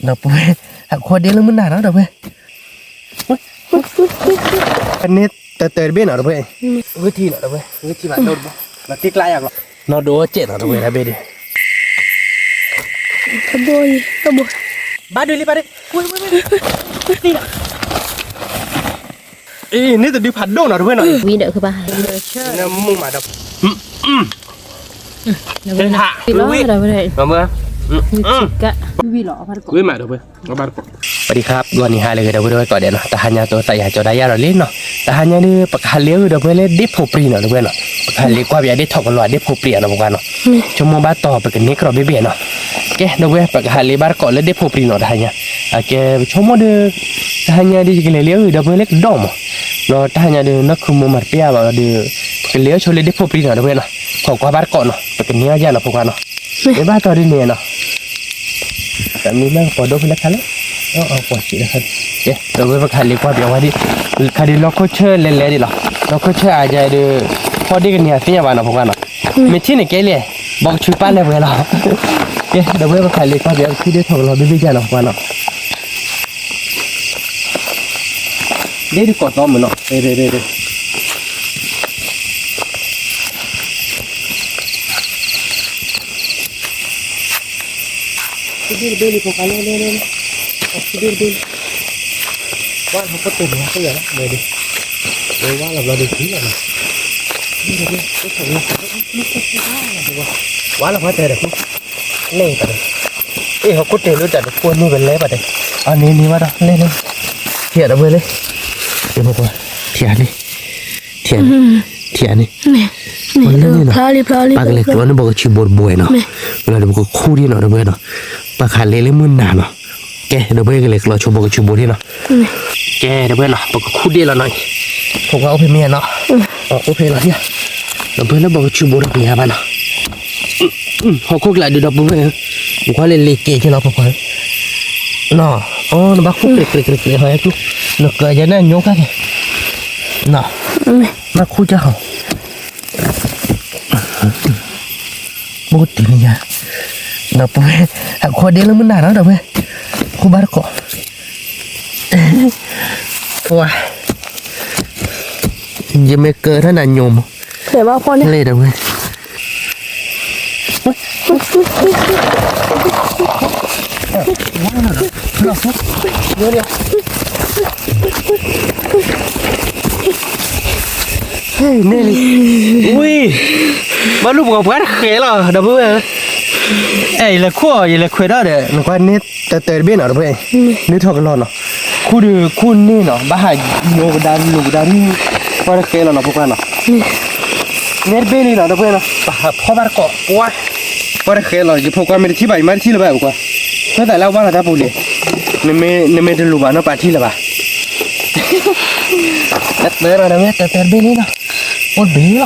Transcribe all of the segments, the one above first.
đập về khoa đi lên bên nào đó đập về anh ấy tờ bên nào đập về với thi nào đập về với thi bạn đâu mà tiếc lại à nó đố chết nào đập về là bên đi cái bôi ba đi ba đi đi ê nít đi phạt đâu nào đập về nào vì đợi ba nó mung mà đập cái hạ đó đập về mà mưa vì lọ phát với mẹ đập về nó baสวัสดีครับวันนี้หาเลยเดี๋ยวไปด้วยก่อนเดี๋ยวนะแต่หายาตัวแต่อยากจะได้ยาเราเล่นเนาะแต่หายานี่ปากหาเลี้ยงเดี๋ยวไปเล่นดิบผูปรีเนาะเดี๋ยวไปเนาะปากหาเลี้ยงกว่าแบบดิบถกกันหน่อยดิบผูปรีเนาะพวกกันเนาะชั่วโมงบ้านต่อไปกันนี้ก็เราเบี้ยเนาะแกเดี๋ยวไปปากหาเลี้ยงบ้านก่อนเล่นดิบผูปรีเนาะแต่หายาแกชั่วโมงเดียวแต่หายาดิกันเลี้ยงเดี๋ยวไปเล่นดอมเนาะแต่หายาเดี๋ยวนักคุมมาเปียแบบเดี๋ยวกันเลี้ยงชวนเล่นดิบผูปรีเนาะเดี๋ยวไปเนาะขอกว่าบ้านก่อนเนาะไปกันนี้ยาเนาะพวกกันเนาะในบ้านต่อดีเนี่ยเนาะแต่มีแม่งปอดด้วยแล้วกันเอาปวดสินะครับเดี๋ยวเราไปขันเล็กว่าเดี๋ยวว่าดิขันดิล็อกโคเชอร์เล่นๆดิหรอล็อกโคเชอร์อาจจะดูพอดีกันเนี่ยเสียวันนะพวกกันเนาะไม่ที่ไหนแกเลยบอกชุดปั้นเลยเพื่อนเราเดี๋ยวไปขันเล็กว่าเดี๋ยวที่ได้ถกเราไม่ใช่เนาะพวกกันเนาะเดี๋ยวกดล้อมเหมือนเนาะเดี๋ยวBeli pokoknya ini beli wah apa tuh ya aku ya beli wah lah di sini lah wah lah apa ada nih tadi aku tuh lu tadi pun nih beli apa deh ini mana nih tiada ada beli ini apa tiada nih Plali. Pagale tuh anu bawa cibor boy no, lalu bawa kuri no, bawa no, pakai lele munda no, ke, bawa gale kalau coba bawa cibor no, ke, bawa no, bawa kuri lah no, pokoknya apa mian no, apa lah ya, bawa cibor ni apa no, aku kelak di dapur bawa, bukan lele ke je lah pokoknya, no, oh, bawa krik, hai tu, nak aja na nyok kan, no, nak kuja hao. Bút ini ya, dapet aku ada yang benar ada dapet, aku baru kok, wah, jemeka mana nyom, để bao con đi, leh dapet, Hei Nelly, ui, baru buka bukan khela, dah boleh. Là khua, là khua đó để nó quan nét tờ bên nào đó vậy, nét thọ cái lon nó, khu nè nó, bà hai nhiều đàn qua được khela nó bukan nó, nét bên này nó đó vậy nó, bà phá bát cọ, quá, qua được khela chỉ phô qua mấy thi bài là bài qua, nó tại lao qua là ta bù đi, nên mấy đứa lùm nó bà thi là bà, đất bể rồi đó nghe tờ bên này nó. Ôi bé đó,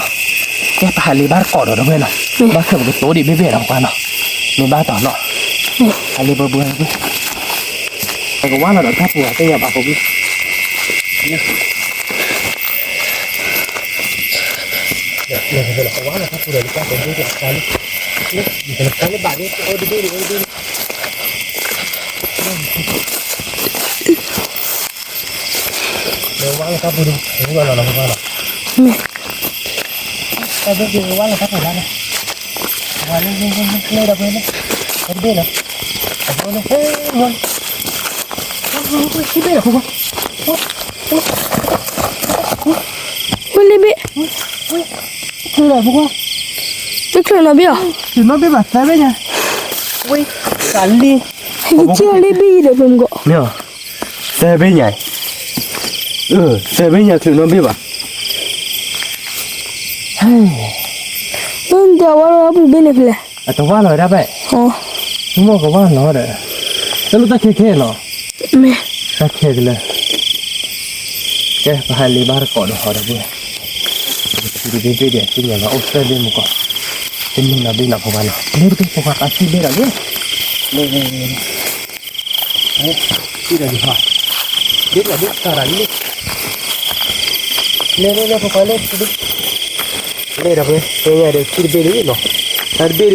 cái bà lấy bát cỏ đó đâu vậy nào, bát thử cái tối đi bé về đâu qua nào, mình bát tỏ nọ, lấy bơ bơ bơ, cái quá là đợt tháp vừa, cái nhà bà có biết, được là quá là tháp vừa đi qua bên đây được cái lấy bạn đi, ôi đi, được quá là tháp vừa đi, đúng rồi là quá là ta biết gì quá là thấp rồi đó này, lên đập lên đấy, đập bên này, đập lên thế luôn, cái bên là không Willy bị, cái này không cái chuyện nó biết, thì nó biết bật tay bên nhà, ui, cắn đi, chưa lấy bi được không gọi, nè, tay bên nhà, tay bên nhà thì nó biết bật. nên giờ qua đó bù bên này phải À, tao qua rồi đó vậy. Chúng nó có qua nó đấy. Tao lúc ta khe nó. mẹ, Ta khe cái này. Cái hai ly bar cỏ nó họ đã vừa. Đi để cái nhà nó ốp lên bên một cỏ. Bên mình là bên nào không vào nào. Lên cái phòng học ăn bên nào nhé. Lên. Đấy, đi là đi hỏi. Biết là biết ta đánh đi. Lên không phải lên đi. Đây là cái nhà để kia bên đấy nó, ở bên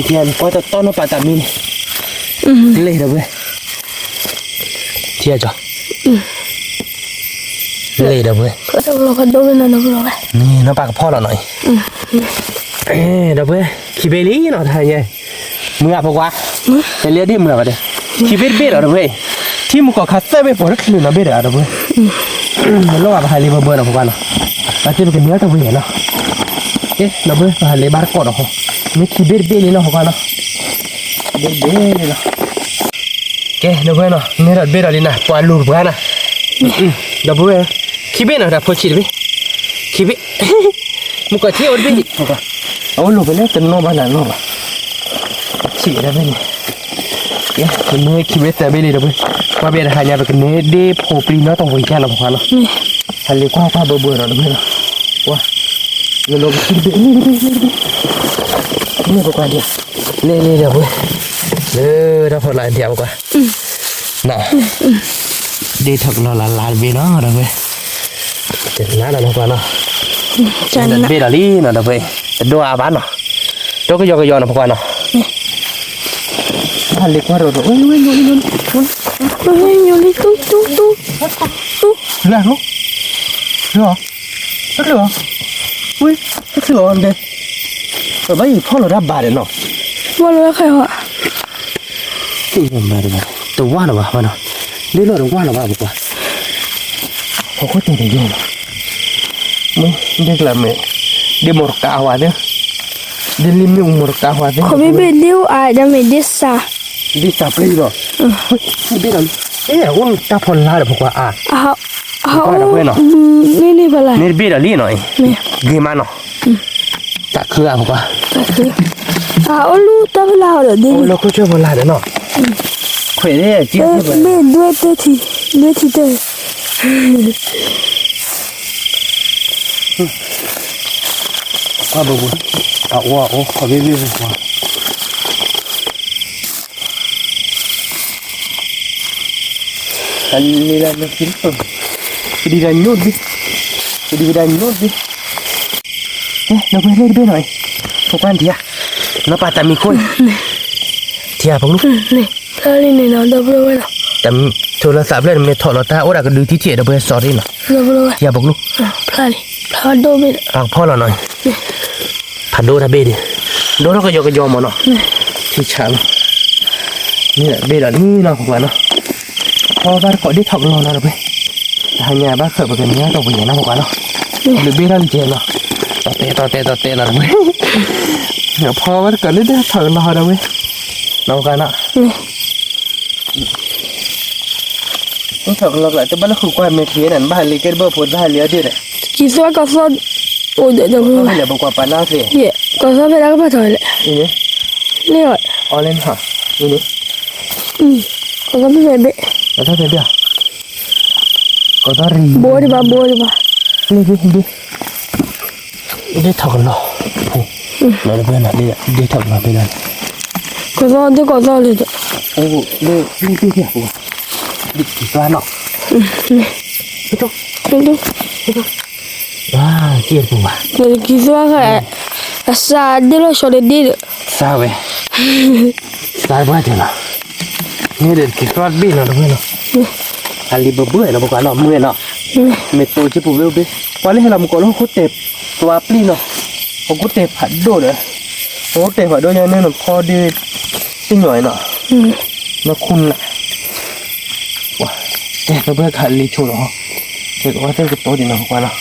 thiền coi ta to nó phải tạm min, เลยเด้อเว้ยเที่ยจ้ะเลยเด้อเว้ย ก็เราก็โดนนะเราเลย นี่น้ำปลากระเพาะเราหน่อยเด้อเว้ยขี้เบลี่เนาะทายไงมืออ่ะพวกว่าจะเรียกได้มือมาเด้อขี้เบ็ดเบ็ดเด้อเว้ยที่มึงก็คัสเตอร์ไปปวดขึ้นนะเบ็ดเด้อเว้ยมันลงอ่ะไปหาลีเบอร์เนาะพวกว่าเนาะแล้วจะเป็นเนื้อตัวเว้ยเนาะเอ๊ะเด้อเว้ยไปหาลีบาร์โคดเนาะมีขี้เบ็ดเบ็ดเลยเนาะพวกว่าเนาะเบ็ดเบ็ดเลยเนาะเอ๊ะเด้อเว้ยเนาะเนี่ยเบ็ดอะไรนะปวดลูกพวกว่านะเด้อเว้ยขี้เบ็ดเนาะเด้อพอชิดเว้ยขี้เบ็ดมึงก็เที่ยวเบ็ดพวกว่าเอาลูกไปเลยเป็นน้องบ้านหลังน้องอ่ะฉีดได้ไหมเนี่ยเอ๊ะเป็นมือขี้เบ็ดแต่เบ็ดเลยเด้อเว้ยว่าเบ็ดหายาไปกันเนี่ยเดโพปรีเนาะต้องวิ่งแค่เนาะพวกว่าเนาะฮันเลยกว่าเบื่อเนาะเด้อเว้ยเนาะว้าเงินลงขี้เบ็ดนี่พวกว่าเดียวนี่เด้อเว้ยเราพอหลายเดียวกว่าน่ะเดทักเราลาเบ็ดเนาะเด้อเว้ยเจ็ดล้านเนาะพวกว่าเนาะจันเบ็ดอะไรเนาะเด้อเว้ยดูอาบ้านเนาะดูก็ยอกเนาะพวกว่าเนาะฮันเลยกว่าเราเอ้ยอยู่นี่ตุ๊กเหรออุ้ยเหรออันเดียวไปพ่อเราดับบาดเนาะ ว่าเลยใครวะ สิ่งมันบาดเลยตัวว่าหรอวะมันเนาะเดี๋ยวเราว่าหรอวะบอกว่าเขาโคตรเจ๋งเลยมึงเด็กละเมเดี๋ยวหมดกาวเดี๋ยวลิมหมดกาวเดี๋ยว เขาไม่เป็นเดียวอาจจะไม่ได้ซา ดิสปลีเนาะนี่เป็นเอ๊ะว่าตาพลลาเดี๋ยวบอกว่าเขานี่เป็นไร นี่เบ็ดอะไรหน่อยเกมเนาะตะคืออะบอกว่า ลูกตาเป็นลาวเหรอดิ โอ้เราก็ช่วยพลลาเดี๋ยวเนาะเขยได้จีบที่แบบ ไม่ด้วยเตทีเตว่าบุบเอาว่าโอ้ขอเบี้ยเลยว่าอันนี้ละนึกถึงดีกันนู่นดิดีกันนู่นดิเราไปเล่นด้วยหน่อยพวกบ้านเทียน้าป่าแต่มีคนเทียพวกลูก นี่พลาลินเนี่ยเราเบลอเนาะ แต่โทรศัพท์เล่นไม่ถอดเราตาโอ้เราก็ดูที่เทียเราไปสอรี่เนาะ เราเบลอ เทียพวกลูก พลาโดเบล ฟังพ่อเราหน่อยผัดโดนะเบดิโดเราก็ยอมมาเนาะที่ฉันนี่แหละเบดนี่เนาะพวกเราเนาะพอบ้านขอได้ถอดเราเนาะไปทางงานบ้านเกิดเป็นเนี้ยต้องไปอย่างนั้นพวกเราเนาะหรือเบดนั่นเจนเนาะต่อเตะเนาะเว้ยเดี๋ยวพอบ้านเกิดได้ถอดเราเนาะเว้ยน้องกันเนาะต้องถอดเราแหละแต่บ้านเราคือความเมทีนั่นบ้านเล็กเบอร์พูดบ้านเลี้ยดิเนี่ย คิดว่าก็สอนโอ้เดี๋ยว บ้านเลี้ยบอกว่าปานาสิ เย่ก็สอนไปแล้วก็มาถอยเลย นี่ นี่อ่ะ ออเรนฮะนี่ ก็สอนไปเบะ แล้วถ้าเป็นเดียวก็ต้องรี บัวดิบ้า นี่ได้ถอดเราเราเพื่อนน่ะได้ถอดเราไปเลย ก็สอนเลยจ้ะ โอ้นี่เดียวดิตัวเนาะไปตุ๊กว้าเจี๊ยบว่ะ เดี๋ยวคิดว่าก็ซาเดี๋ยวเราชอบเด็ด ซาเว้ยซาบ้าจังนะนี่เด็กคิดว่าบีเนาะเพื่อนเนาะอันนี้เบื่อเนาะพวกเราเนาะเมื่อยเนาะเมโตจิปุเบลพอเล่นเรามันก็เราคุเตปตัวปลีเนาะพอคุเตปผัดโดดเลยโอ้เตปผัดโดดยังเนี่ยพอดีติ้งหน่อยเนาะมาคุณละว้าเด็กเบื่อขันลีชูเนาะเด็กว่าเต้นกับโตดีเนาะพวกเราเนาะ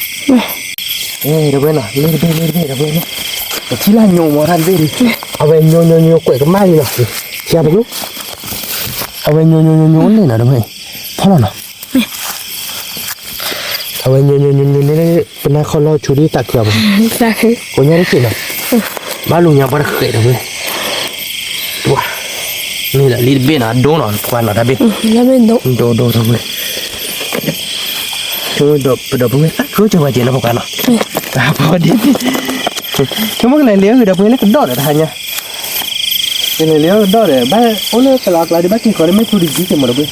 เอ้ยเดี๋ยวเบื่อเนาะเล่นเบื่อเนาะแต่ที่ร้านโยมร้านเบื่อดิเอาไปโยกล้วยกับไม้เนาะเชียร์ไปลูกเอาไปโยเลยนะเดี๋ยวเบื่อพอแล้วเนาะเอาไว้โยนนี่เป็นนักเขาเล่าชูดีตักเกือบ ๆจ้ะคือ คนยังได้กินอ่ะบ้านลุงยังไม่ได้เคยเลยว้านี่แหละลีดเบนอ่ะโดนอ่ะกวนอ่ะดับเบน แล้วเป็นดอก โดเลยช่วยดบเว้ยช่วยจังหวะเจนพวกกันเนาะพอดีช่วงไหนเลี้ยวดับเว้ยแล้วก็ดอดอ่ะท่านเนี่ยเป็นเลี้ยวดอดเลยบ้านโอ้เนี่ยตลาดอะไรบ้านกินก่อนไม่พูดดีจังหมดเลย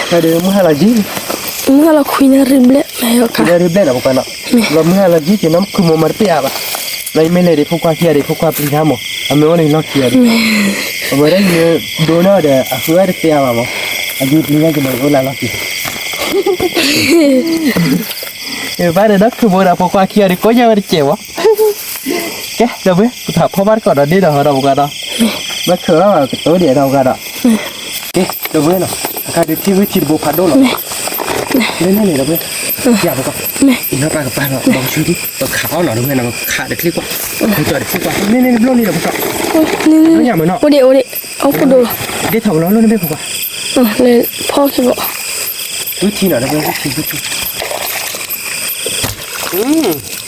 แต่เดี๋ยวมึงหาละจีมึงก็เราคุยในริบเละไม่เอาค่ะ dari bela bukan nak. Lama lagi je nam kumu marti apa. Lai mele de pukwa kia de pukwa pri namo. Ame orang nak kia. bữa đấy đồ nó để hứa được tiền mà anh đi ngay cái đồ là nó kì ba đứa đất cứ bữa nào qua kia đi có nhau đi chèo á cái đâu biết thợ phó bắt còn đi đâu đâu cả đó bắt khởi mà tối để đâu cả đó cái đâu biết nào cái đi thi với thi bộ phạt đâu rồi lên này đâu biết dạ được không nó ba cái nó bằng chui đi khảo nó đâu biết nào khả được clip quá không cho được clip quá nên luôn đi đâu không nó nhà mới nọ ô đi ông có đồ cái thằng nó luôn biết không ạ lênพ่อคิดว่า วิธีหน่อยนะเพื่อนวิธี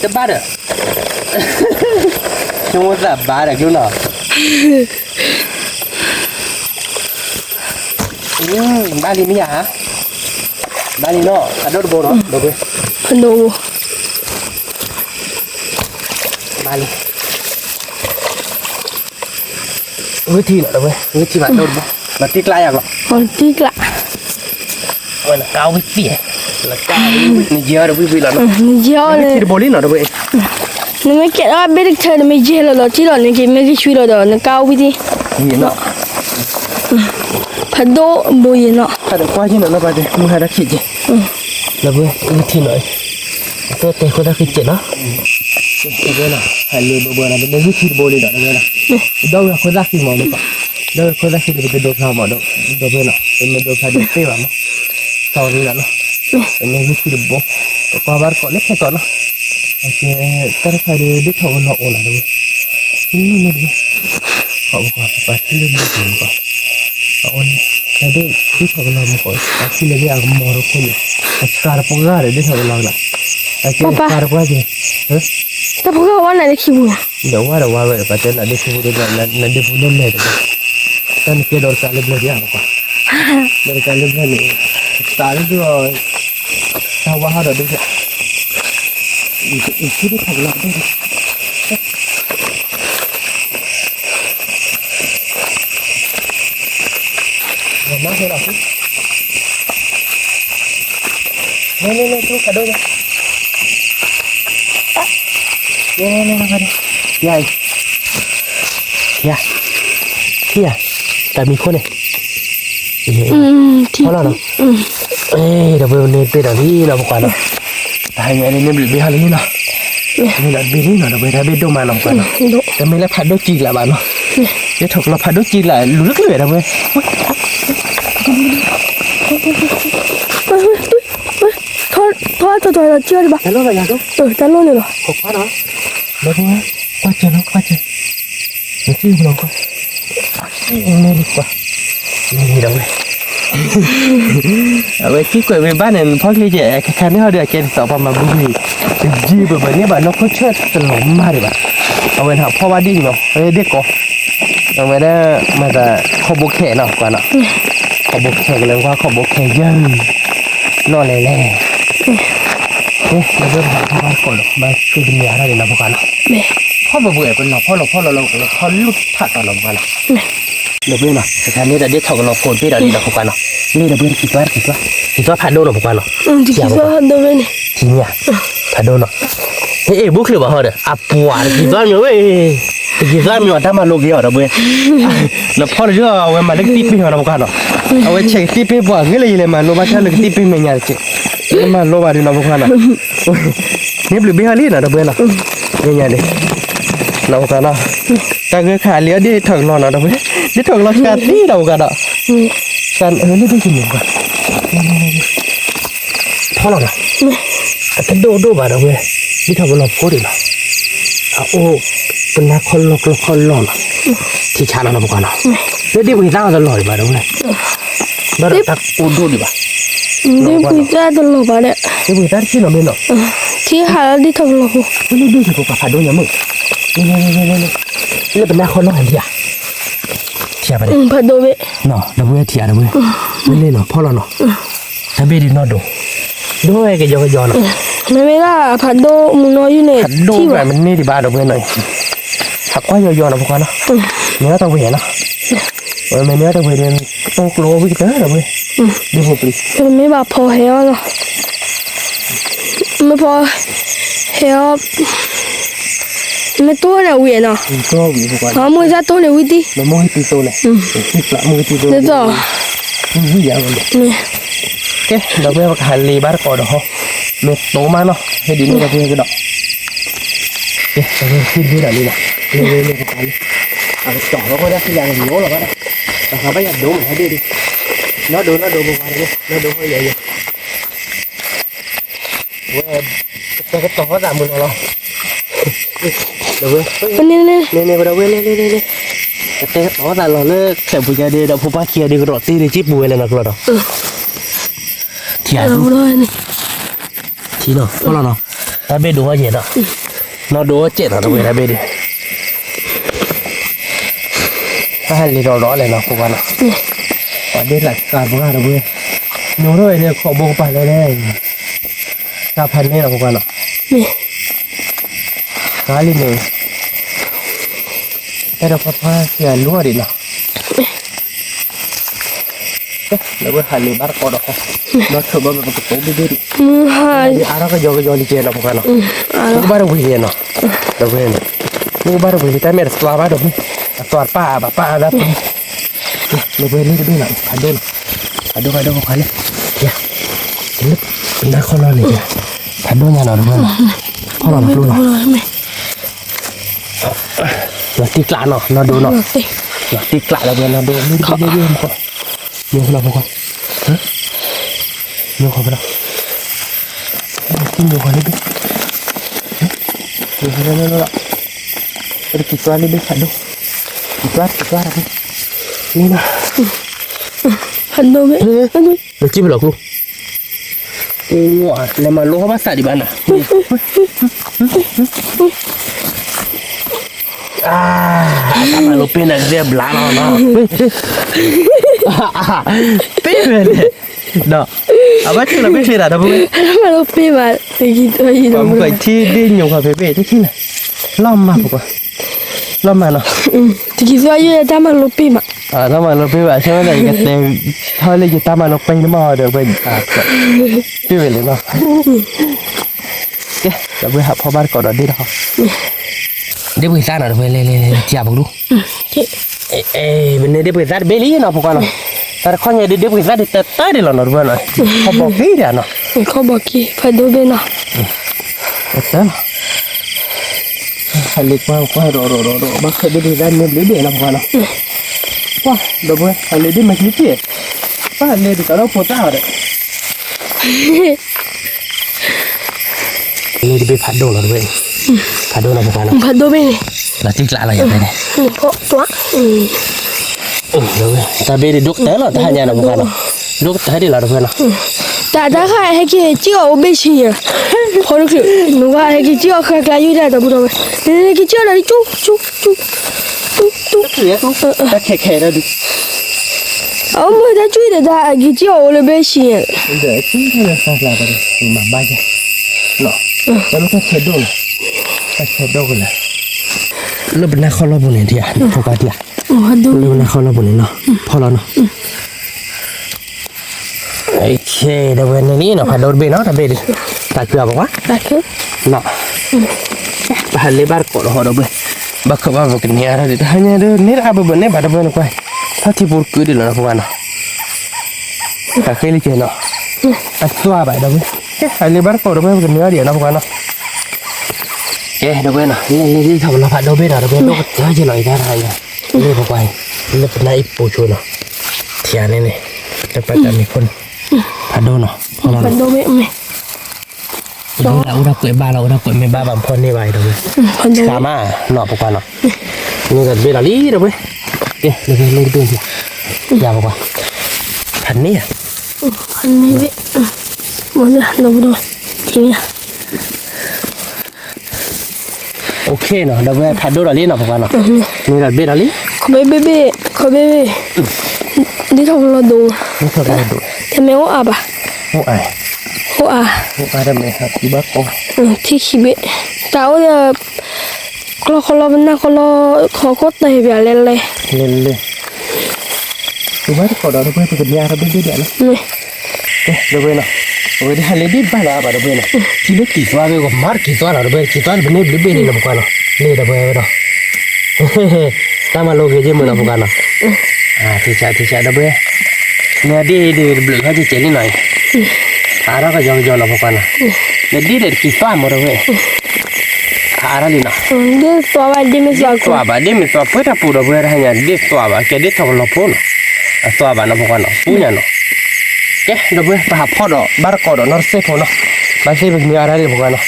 จะบ้าเหรอช่วงจะบ้าเหรอคุณเนาะบ้านนี้ไม่อยากฮะบ้านนี้เนาะอะโดดโบเนาะโดดไป พะโด บ้านนี้วิธีหน่อยนะเพื่อนวิธีแบบโดดโบมาตีกลายอย่างหรอ คนที่กละ วันละก้าววิธีละก้าวนี่เยอะเลยวิธีละเนาะ นี่เยอะเลย วิธีโบลิ่งหน่อยนะเพื่อน นี่ไม่เกี่ยวกับเบรกเธอไม่เจอแล้วที่เราเนี่ยกินไม่กี่ช่วยเราเดี๋ยวนี่ก้าววิธี นี่เนาะ พะโดบุยเนาะ ถ้าเดี๋ยวก้าวที่หน่อยนะไปดิมึงหาได้ขี้จีแล้วเพื่อนวิธีหน่อยตัวเตะคนได้ขี้จีเนาะเพื่อนอะฮัลโหลเพื่อนอะเป็นวิธีโบลิ่งหน่อยนะเพื่อนอะเดี๋ยวคนได้ขี้หมอมั้งเดี๋ยวคนได้ขี้จะไปโดนข้าวหมอเดี๋ยวเพื่อนอะเป็นโดนข้าวเดือดเปรี้ยวมั้งตอนนี้ละเนาะเป็นวิธีโบก็บาร์ก่อนเล็กแค่ตอนเนาะโอเคแต่ถ้าเดี๋ยวดิถอนหน่อยนะเพื่อนนี่ขอบคุณไปที่เรื่องนี้ก่อนเอาเนี่ยแต่เดี๋ยวดิถอนหน่อยก่อนที่เรื่องนี้อ่ะมอร์คนเนี่ยสการ์ปงการ์ดิถอนหน่อยละโอเคสการ์ปงการ์แต่พวกเขาว่าไหนได้คิว เดี๋ยวว่าไปแต่นั่นดิฟูเดี๋ยวนั่นดิฟูเล่นเลยเดี๋ยวนั่นเกี่ยวกับการเล่นเลยอ่ะก่อนเรื่องการเล่นนี่สตาร์ทด้วยชาวบ้านเราด้วยอีกที่ได้ถอนหน่อยด้วยน้องเห็นหรอนี่ทุกกระโดดนี่มาดิใหญ่เฮียแต่มีคนเนี่ยเพราะอะไรเนาะเดี๋ยวไปเนี่ยไปเดี๋ยวนี้เราบอกว่าเนาะแต่ยังไงเนี่ยบีฮาลีเนาะนี่เราบีนี่เนาะเราไปได้บีดูมาเนาะกันเนาะแต่ไม่แล้วพัดดูจีละบ้านเนาะเดี๋ยวถูกเราพัดดูจีละรู้ลึกเลยนะเว้ยทอดเราเชื่อหรือเปล่า แต่รู้อะไรอย่างนู้น แต่รู้เลยเหรอ ขบกันเนาะแล้วก็กวาดเจนกวาดเจนเดี๋ยวที่เราก็นี่ดีกว่านี่เดี๋ยวเลยเอาไว้ที่กวยไปบ้านเนี่ยพ่อเลยจะแค่นี้เขาเดี๋ยวแกสอบมาบุ้ยจีบแบบนี้บ้านนกเขาเชิดตลอดมาเลยบ้าเอาไว้ถามพ่อว่าดิ้งเนาะเฮ้ยเด็กก็เอาไว้ได้มาแต่ขบแขนเนาะกว่าเนาะขบแขนเลยว่าขบแขนยังนอนเลยเราเริ่มทำพ่อก่อนมาคือเป็นยาอะไรนะพวกกันพ่อมาเบื่อเป็นเราพ่อลุกถัดต่อเรากันเราเบื่อนะแต่การนี้เราได้ถอดเราโกนพี่เราดีเราพวกกันนี่เราเบื่อคิดว่าผ่านโดนเราพวกกันที่คิดว่าโดนเนี่ยทีนี้ผ่านโดนเนาะเฮ้ยบุ๊คหรือเปล่าเหรออ่ะปวดคิดว่ามีเว้ยคิดว่ามีวันถ้ามาโลกี้เราเบื่อแล้วพ่อเราจะเอาไว้มาเล็กตีปีเราพวกกันเอาไว้เช็คตีปีปวดเงี้ยเลยมาโลมาแค่เล็กตีปีไม่ยากเช็คมาโลบาดีเราพวกกันนี่บลูบีฮาลีนะเราเบื่อนะเนี่ยเลยเรากันนะแต่ก็ขาเลี้ยได้ถึงเรานะเราเบื่อได้ถึงเราการที่เรากันอ่ะการนี่ได้ยินมั้ยพ่อเรานะแต่ดูบ้านเราเบื่อที่ทำเราโคตรเลยโอ้เป็นนักคนหลอกที่ชาเราพวกกันนะแล้วที่วิ่งตามตลอดบ้านเราเลยบ้านเราตักปูดูดิบ้านี่คุยได้ตลอดเนี่ยที่วิ่งตามที่เราไม่เนาะที่หาได้ทำเรานี่ดูสิพวกผ่านดูยังมึงนี่เป็นนักคนหลอกเดียเทียบไปดิผ่านดูไปเนาะเราเบื่อเทียบเราเบื่อไม่เล่นเนาะพ่อเราเนาะถ้าเบื่อดีนอดูด้วยกันย้อนเนาะไม่ล่ะผ่านดูมึงน้อยอยู่เนี่ยที่แบบมันนี่ดีบ้าเราเบื่อหน่อยหักว่าย้อนนะพวกกันเนาะเนื้อต้องเบื่อเนาะไม่เนื้อต้องเบื่อเดินต้องกลัววิ่งเต๋อเราเบื่อดูหัวปลีไม่บาพอเหี้ยหรอไม่พอเหี้ย me to na wi no ตัววิบุกวัน ha mo za to le wi ti มันมองตีโตเลยติดละมือตีโต de to มือยาวเลย me โอเคเราไปว่าหันลีบาร์ก่อนเหรอเม็ดโตมาเนาะให้ดีนี่ก็เพื่อนก็ดอกโอเคเราไปขึ้นที่ไหนนี่นะเร็วๆกันเอาจ่อเราก็ได้ที่อย่างเดียวหรอกนะแต่เขาไม่อยากดูให้ดีดิnóดูบุกวันเลยnóดูให้ใหญ่ๆเว้ยแต่ก็ต่อตามมือเราเดี๋ยวเว้ย ne ne เนี่ยก็เดี๋ยวเว้ยเนี่ยแต่ก็ต่อตามเราเลยแค่บุญญาเดียวผู้ป้าเคียดีก็รอตีได้จิ๊บบุยเลยนะกระโดดเทียน ro ni ทีเนาะพอแล้วเนาะถ้าเบ็ดดูว่าเจ็ดเนาะเราดูว่าเจ็ดเนาะตัวเบ็ดถ้าเบ็ดดิถ้าให้รีร้อนเลยเนาะพวกกันเนาะตอนนี้หลักการพวกเราเว้ยหนูด้วยเนี่ยขอโบไปเลย9,000เนี่ยเนาะพวกกันเนาะ me กาลิเนี่ยแต่เราพักเสียรั่วดิเนาะแล้วก็หันรีบาร์ก่อนเนาะเราถือว่ามันเป็นตัวบิดดิ ha ara ka jogo joli ke na bukana ko bara wi no do we no ko bara wi ta mer swa ba do swar pa da lo we ni do na ado ko kale ya ni na ko no ni ado nya no do no ko no do no ro me no tikla no do no te no tikla la we no do ni ko ni ko ha ni ko ba Ini bukan itu. No. Ada kita ni deh, aduh. Kita apa? Ini nah. han do me anu Lucu belum lu? Wah, lemah lu masak di mana? Sama lu pina dia belakang no. Pina deh. Đó. Apa tu nak besi dah dah bukan? ma lo pe ma te ki to yi do Kamu kau ci dia nyok apa besi tu ni? Lama bukan? Lama no. te ki to yi ta ma lo pe ma Sama lu pina macam mana? Kata kalau lagi taman lu pina mau ada pina. Pina le no. Okay, dah boleh hap khabar kau dah dia dah. Dia boleh sana dah boleh le siap dulu. ke Benar dia boleh sana beli no bukan no. Tapi kalau dia boleh sana tetap dia lah no bukan no. Kau bawa dia no. ko ba ki fa do be na Betul. Halik kau ro. Maka dia boleh sana beli dia lah bukan no. Wah, dah boleh. Halik dia macam ni. Wah, halik dia kalau potah ada. Ini dia padu lah bukan. Padu lah bukan no. fa do be ni Nanti kelak lah ya ni. ko tua Tapi di dokter lah tak hanya nak bukan no. Dokter dia lah bukan no. ta ta kha he ki ji o be shi ya ko lo ki no ga he ki ji o kha ka yu da da bu do ne ki ji o da chu Ya tu. Tak kek dah tu. au mo da chu da ki ji o le be shi ya Dah, sini ada salah tadi. Imam baca. No. Kalau tak cedol. Tak cedol lah. Lo benar kalau boleh dia, pokok dia. fa do Lo benar kalau boleh no. Polo no. Okay, dah benar ni no. Kalau benar no, dah benar. Tak kira apa? ta ke No. Bahan lebar kok lo dah benar. Bakal apa kini ada di hanya ada ni apa benar pada benar kau. Tapi buruk dia lah pokok no. Tak kira je no. Tak tua apa dah benar. Bahan lebar kok dah benar kini ada dia no pokok no. Dah benar. Ni thằng nó phải đâu biết nào, đâu biết nó chơi chơi lại ra này. Ni pokok ni. Ni pernah ibu cuno. Tiada ni. Dapat kami pun. Aduh no. fa do me me Udah kue bala, udah kue meba bampon ni baik dah. fa do Sama, no pokok no. Ni kan bela li dah boleh. Ni tu je. Ya pokok. Kan ni ya. han ni be mo da do bu do ki ni Okey no. Dah boleh padu dah li no pokok no. Ni dah bela li. ko be di thong lo do Ni tu dah tu. te me o aba Oh ai. ho a Oh ada meh tiba ko. ti ki be ta o ya ko lo na ko ta he be le Lele. Tiba ko dah boleh pergi dia ada beli dia no. me Dah boleh no. Udah hal ini bala apa dah boleh no. Kilo kita ada ko mar kita ada boleh kita ada benar beli ni no pokok no. นี่ดับเบิลเนาะตามมาโลกเยอะมือเราพวกกันเนาะที่ใช่ดับเบิลเนี่ยดีบลูเขาจะเจนี่หน่อยเราก็ยอมเราพวกกันเนาะเนี่ยดีคิดว่าหมดเลยอะไรนี่เนาะเดี๋ยวตัวว่าดีไม่สวตัวบ้าดีไม่ตัวเพื่อถ้าพูดดับเบิลให้เนี่ยดีตัวบ้าแกดีทำเราพูดตัวบ้าเราพวกกันเนาะพูดเนี่ยเนาะแกดับเบิลไปหาพ่อเนาะบาร์โคดนอร์เซฟเนาะบาร์เซฟมีอะไรพวกกันเนาะ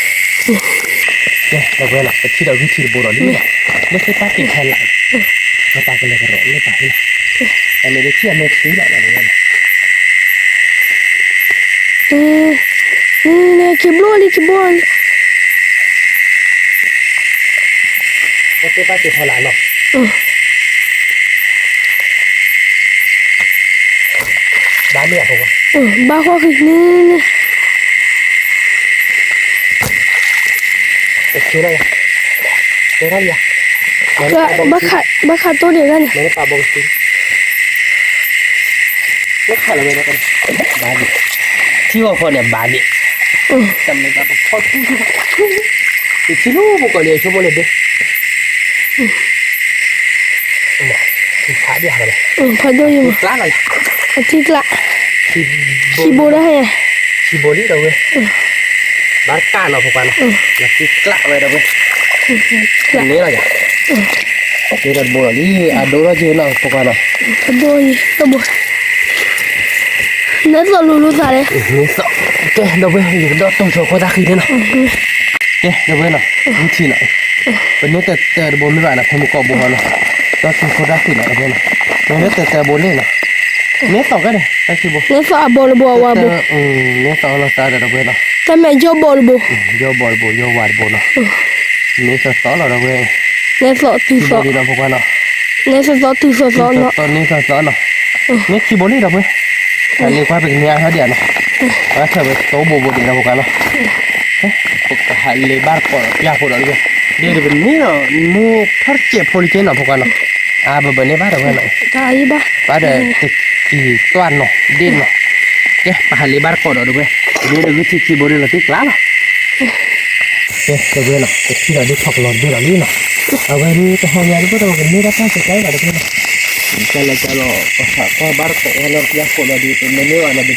ดับเบิลนะที่เราวิธีบูรณาเนี่ยไม่ใช่ป้าติดแทนหลังไม่ป้าก็เลยกระโดดไม่ป้าเนี่ยอันนี้เชื่อไม่ซื้อหรอกนะเนี่ยเนี่ยคิบล้วน ไม่ใช่ป้าติดแทนหลังเนาะบ้านเนี่ยผมว่าบ้าข้อคือนี่ซื้ออะไรซื้ออะไรอ่ะบ้าขาตัวเดียวกันไม่ได้ปลาบงซื้อแล้วขายอะไรนะกันบ้านที่ว่าคนเนี่ยบ้านเนี่ยจำไม่ได้พอที่ที่รู้พวกคนเนี่ยชั่วโมงเลยเด้ที่ขาเดียวกันเลยพอดูอยู่กล้าเลยที่กล้าคีโบได้ไงคีโบลี่เราเว้ยบ้านก้าเนาะพวกกันแล้วที่กล้าเลยเราเว้ยนี่อะไรอ่ะนี่เราโบลี่ดูเราเจอเนาะพวกกันเนาะพอดูอยู่ตัวบุนั่นตัวลูตาเลยนี่สแกเราเว้ยอยู่ดอตรงโชว์คนตาขี้เนี่ยเนาะแกเราเว้ยเนาะวิธีเนาะเป็นนี้แต่โบไม่บ้านนะผมก็บอกเนาะดอตรงคนตาขี้เนาะเราเว้ยเนาะนี่แต่โบนี่เนาะนี่ต่อกันเลยไอ้ที่โบนี่สอบอลบัววาบุนี่ต่อเราตาเราเว้ยเนาะแต่แม่จบบอลบุยอบอลบุยอบวาดบุเนาะนี่ต่อเราเว้ยนี่สอบตีสอบนี่เราพวกกันเนาะนี่สอบตีสอบเนาะตอนนี้ต่อเนาะนี่คีโบลี่เราเว้ยอันนี้ความเป็นเนื้อเขาเดียวเนาะว่าเธอไปโตบูดีนะพวกกันเนาะฮัลเลยบาร์ก่อนยาพูดอะไรกันเดี๋ยวเป็นนี่เนาะนี่ทอดเจ็บพอลิเจนเนาะพวกกันเนาะแบบนี้บ้าเราเนาะตายบ้าบ้าเด็กที่ตัวเนาะดินเนาะแกฮัลเลยบาร์ก่อนเราเว้ยเดี๋ยววิธีคีย์บอร์ดเราติดล้าเนาะแกเราเว้ยเนาะที่เราได้ถกหลอดด้วยเรานี่เนาะเอาไว้นี่ก็ห้องยาที่พวกเราเป็นนี่รับได้ใช่ไหมเราเว้ยเนาะKalau apa barco kalau dia kalau di menu ada di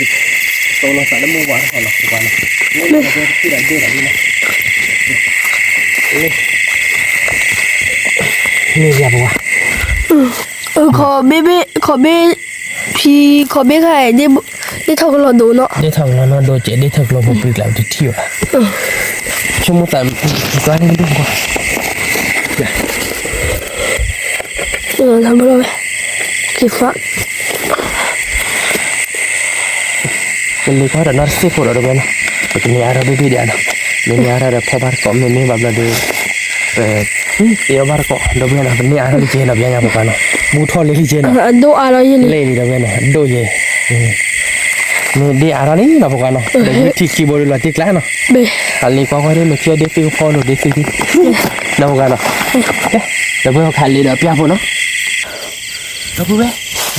kalau sana mau war kalau bukan ini tidak ada lagi lah ini siapa wah ขอเบพี่ขอเบใครได้ทอกเราดูเนาะได้ทอกเราเนาะโดนเจได้ทอกเราไปแล้วที่เที่ยวชั่วโมงแต่ตัวนี้ดูก่อนทำอะไรกี่ฟ้าเป็นลูกค้าเนาะสิพอเราเป็นเป็นยาเราดีๆนะเป็นยาเราพอบ้านก็ไม่แบบเราดูเดี๋ยวบ้านก็เราเป็นเป็นยาเราดีเจนะเป็นยาพวกกันเนาะบูทอลเลยดีเจนะดูอะไรยังเลยเราเป็นดูเย่นี่ดีอะไรนี่เราพวกกันเนาะเดี๋ยวที่คีย์บอร์ดเราติดแล้วเนาะอันนี้ก็ได้ไม่เชื่อเด็กที่พอเราเด็กที่เราพวกกันเนาะเราเป็นขันเลยเราเปียกพอเนาะเราพูดไหม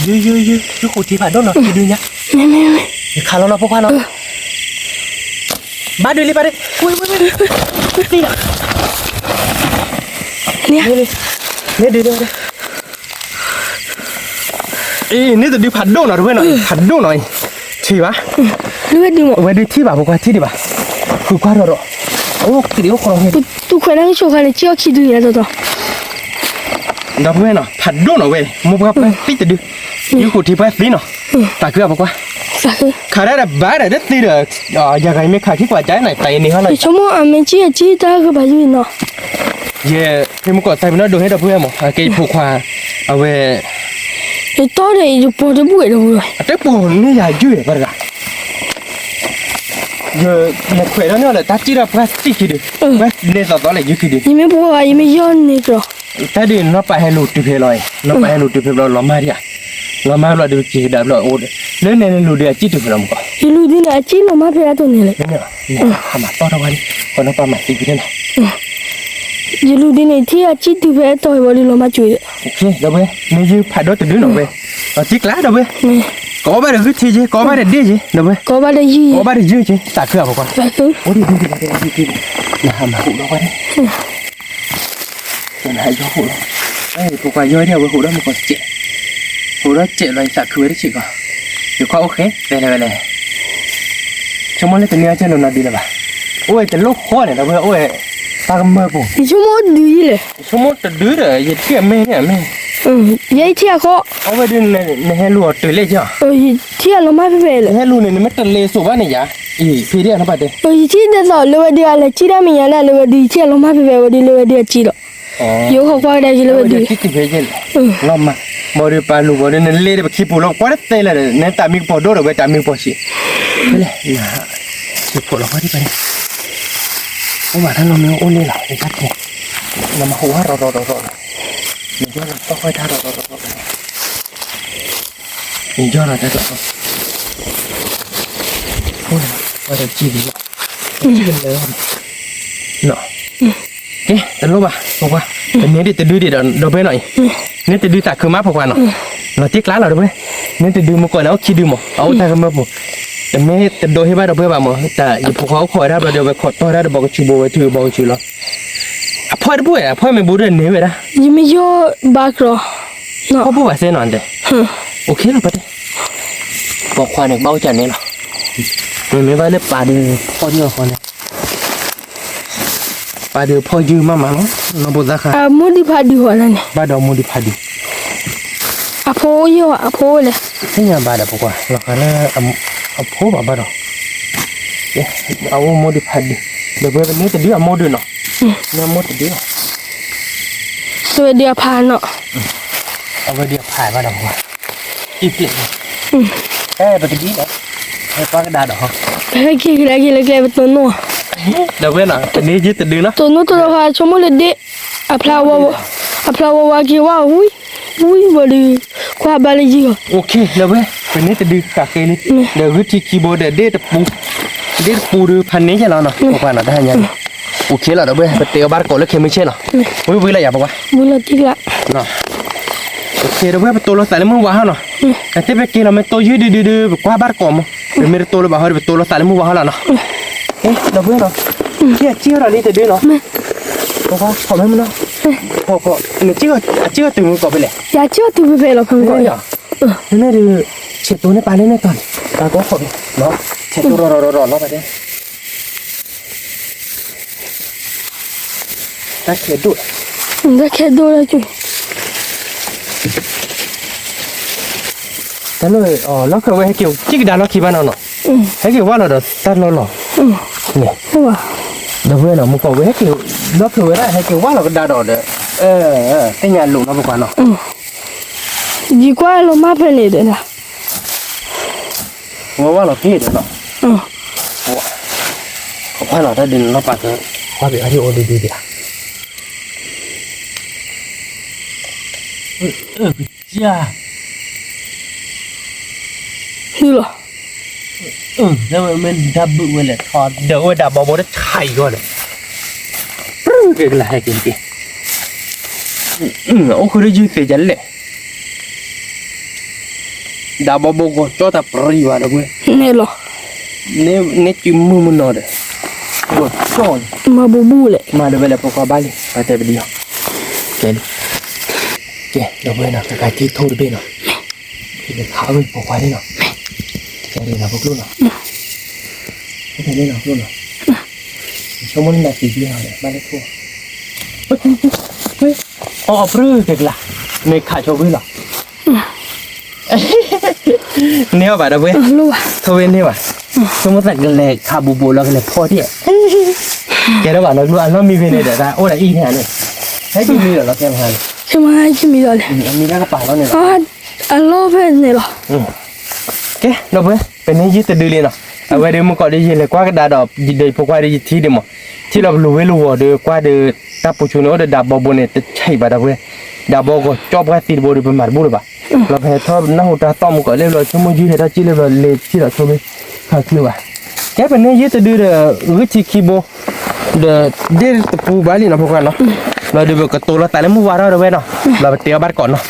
ยืดขุดที่ผ่านโดนเนาะที่ดูเนี่ยไม่ขาเราเนาะพวกเขาเนาะบ้าดูเลยบ้าดูอุ้ยนี่นะเนี่ยดูนี่จะดูผ่านโดนหน่อยด้วยหน่อยผ่านโดนหน่อยที่วะดูดิมั้งไว้ดูที่บ้าพวกเขาที่ดิบ้าคือความรอโอ้ที่เดียวคนเราเนี่ยตุกคนนั้นโชว์กันเลยเจ้าคิดดูเนี่ยตัวเราเว้ยเนาะผัดโดนเอาเว้ยมุกไปปิดดูยูขุดที่ไปฟีเนาะตาเกลือบอกว่าขาได้แบบบ้าได้ตีเด้ออย่างไรไม่ขาดที่กว่าใจไหนไตนี่เขาเลยชั่วโมงไม่จี้ตาก็ไปยืนเนาะเย่พี่มุกก็ใส่ไปนั่นดูให้เราเพื่อนมั้งแกผูกควาเอาเว้ยไอ้ตัวเด็กอยู่ปวดบุ๋ยเลยแต่ปวดนี่ใหญ่ยุ่ยปะล่ะเยอะเนี่ยคุยแล้วเนี่ยเลยตาจีราพลาสติกดิเว้ยเนี่ยต่อเลยยุ่ยดิยังไม่พอยังไม่ย้อนนี่ก็แต่ดิเราไปให้หลุดที่เพลอยเราไปให้หลุดที่เพลอยล้อมาดิอะล้อมาเราดูจีดับเราโอ้ยเนี่ยหลุดเดียจีที่เพลอยมั้งก็หลุดนี่แหละจีล้อมาเพลอยตัวนี้เลยเนี่ยทำมาต่อเราวันคนเราไปมาตีกันเนาะหลุดนี่ที่จีที่เพลอยตัววันนี้ล้อมาจุยโอเคเดี๋ยวเว้ยนี่ยืมผ่านรถติดด้วยหน่อยเว้ยจีกล้าเดี๋ยวเว้ยก็ไปเดี๋ยวทีจีก็ไปเดี๋ยวดีจีเดี๋ยวเว้ยก็ไปเดี๋ยวยี่ก็ไปเดี๋ยวยี่จีตาเกลือบอกว่าโอ้ยดีนะทำมาหูเราไป เป็นหายย่อหูเอ้ยพวกว่าย่อยเดียวหูđó một con trẻหูđó trẻ loài sạc khứa đấy chị cóอยู่ก็โอเคเลยชั่วโมงเลยเป็นเนื้อเจ้าหนูดีเลยป่ะโอ้ยแต่ลูกข้อเนี่ยนะเพื่อนโอ้ยตากำเมื่อปุ๊ 你什么ดื้อเลย ชั่วโมงจะดื้อเลยยัดเทียมแม่เนี่ยแม่ ยัยเที่ยเขา เอาไปดูในให้ลูกตื่นเลยจ้ะ เที่ยเราไม่ไปเลย ให้ลูกเนี่ยไม่ตื่นเลยสุวรรณเนี่ยยาอีพี่เดียนะป่ะเด้ ที่เดี๋ยวเลยเดี๋ยวอะไรที่ได้มีอะไรเลยดีเที่ยเราไม่ไปวันดีเลยเดี๋ยวจีหรออยู่เขาก็ได้เลยดี คิดถึงเพลงเรามาบริปาลูบริเนเล่แบบขี้ปูเราก็ได้เตะเลยเนี่ยตามีพอโดดไปตามีพอสิเลยนะขี้ปูเราก็ได้ไปผมว่าถ้าเราไม่โอนเลยหรอในชัดเนี่ยเรามาหัวเราmình cho là to hơi tha rồi mình cho là tha rồi thôi mà được chi gì chi gần lớn nọ cái tao lúc à phục à nếu đi từ đưa đi đâu bên này nếu từ đưa tại cửa má phục à nọ nó tiếc lá rồi đâu bên nếu từ đưa một coi nó chi đưa một áo ta không mộtแต่ไม่แต่โดยที่ว่าเราเพื่อแบบมั้งแต่อย่าพวกเขาคอยรับเราเดี๋ยวไปขอต้อนรับบอกชิโบไปถือบอกชิโร่พ่อได้พูดอ่ะพ่อไม่บูเรื่องนี้ไปนะ ยังไม่ย่อบากหรอเนาะ พ่อพูดว่าเส้นนอนเด้โอเคหรอปะเด้บอกควานเนี่ยเบาจัดเนี่ยหรอไม่ว่าเรื่องปลาเดือพ่อเยอะคนเนี่ยปลาเดือพ่อยืมมามั้งน้องบุษราคามุดิพาดีหัวนั่นเนี่ย บ้าดอกมุดิพาดีโพเยอะโพเลย นี่ไงบ้าดอกพวกว่าเราคันน่ะโพบ้าดอกเอามุดิพาดีเดี๋ยววันนี้จะดื้อโมดื้อเนาะเนี่ยโมจะดื้อสวัสดีพาเนาะเอาไปเดี๋ยวผ่ายบ้าดอกว่าจีบเปลี่ยนไปตะกี้นะให้ป้ากระดาษดอกให้กี่เป็นตัวนัวเดี๋ยวเว้นอ่ะอันนี้ยืดแต่ดื้อเนาะตัวนัวตัวละชั่วโมงเลยเด็กพลาวากี่ว่าอุ้ยบดีกว่าบาลีจีก็โอเคเดี๋ยวเว้ยวันนี้จะดื้อกากเลยเดี๋ยวที่คีย์บอร์ดเด็ดปูดูพันนี้ใช่แล้วเนาะบอกว่าเนาะได้ยังโอเคแล้วเดี๋ยวเว้ยไปเตะบาร์โกแล้วเคไม่ใช่เนาะวิ่งอะไรอย่าบอกว่าวิ่งจริงละเนาะโอเคเดี๋ยวเว้ยไปตัวเราใส่แล้วมือว้าเนาะแต่ที่ไปกินเราไม่ตัวยืดดื้อกว่าบาร์โกมั้งเดี๋ยวไม่ได้ตัวเราบ้าเราไปตัวเราใส่แล้วมือว้าแล้วเนาะเอ๊ะเดี๋ยวเว้ยเนาะเจี๊ยเรานี่จะดื้อเนาะบอกว่าขอให้มันเนาะพอเนี่ยเจี๊ยตึงมือก่อนไปเลยอย่าเจี๊ยตึงไปเลยหรอกเพื่อนก่อนนี่ดูเช็ดตัวในปลาเนี่ยก่อนตาก็ขอเนาะเช็ดตัวรอเนาะไปเลยได้เขียนด้วยแล้วจุ๊แต่เลยแล้วคือว่าให้เกี่ยวจิ๊กดาเราขี้บ้านเนาะให้เกี่ยวว่าเราเดี๋ยวตัดเราหรอเนี่ยว่าเดี๋ยวเว้ยเนาะมึงก็ให้เกี่ยวแล้วคือว่าให้เกี่ยวว่าเราก็ดาดอเด้อไอ้งานลุงเราบอกว่าเนาะดีกว่าเรามาเป็นเลยเด้อนะว่าเราพี่เด้อเนาะว้าขอพาเราได้ดินเราปัดเลยว่าแบบที่โอดีเดียวจ้านี่หรอแล้วมันดับเบิ้ลเลยทอดเดี๋ยวดับบอลได้ไข่ก่อนเลยปรึ้งเกิดอะไรกินกี่โอ้คือได้ยืดเสียจันเลยดับบอลก็จอดแต่ปรีวะนะเว้ยนี่หรอเนี่ยจิ้มมือมันนอนเลยโอ้จอนมาบูเลยมาเดี๋ยวเวลาพวกเขาบ้านเลยไปแต่ไปเดียวเจ๋งเดี๋ยวเว้ยนะการที่โทษเบ้เนาะที่เป็นขาเป็นปกไว้ได้เนาะเจ๋งเลยนะพวกลูกเนาะไม่ได้เนาะลูกเนาะชั่วโมงนาทีเดียวเนี่ยบ้านเล็กทั่วเฮ้ยอ๋อปลื้มเด็กละในขาโชว์วิ่งหรอเนี่ยป่ะเดี๋ยวเว้ยโทรเว้นเนี่ยป่ะชั่วโมงแต่กันเลยขาบูแล้วกันเลยพ่อที่แกได้ป่ะเราดูอันนั้นมีเพลงเดี๋ยวได้โอ้ยอีแทนเลยให้ดูมีเหรอเราแกมาให้ใช่ไหมจะมีอะไรมีหน้ากระเป๋าแล้วเนี่ยอันโลเป็นเนี่ยหรอเอ๊ะเราเว้ยเป็นนี่ยืดแต่ดื้อเลยเนาะเอาไว้เดี๋ยวมึงก็ได้ยินเลยกว่ากระดาษดอกเดี๋ยวพวกว่าได้ยินที่เดียวมั้งที่เรารู้ว่าเดี๋ยวกว่าเดี๋ยวตาปูชุนเอาเดี๋ยวดับบอลเนี่ยจะใช่ป่ะเดี๋ยวเว้ยดับบอลก็จอบกันตีบอลเป็นหมัดบุรุษป่ะเราแพ้ทอดน้าหัวตาต้อมก็เรียบร้อยชั่วโมงยืดให้ได้จีเรียบร้อยเลยที่เราชมขาดคือว่ะแกเป็นนี่ยืดแต่ดื้อเดี๋ยวที่คีโบเดี๋ยวเดี๋ยวตะปูบาลีนะพวกกันเนาะเราเดี๋ยวก็ตัวเราแต่ละมือวาระเดี๋ยวเว้ยเนาะเราไปเตะบาร์ก่อนเนาะ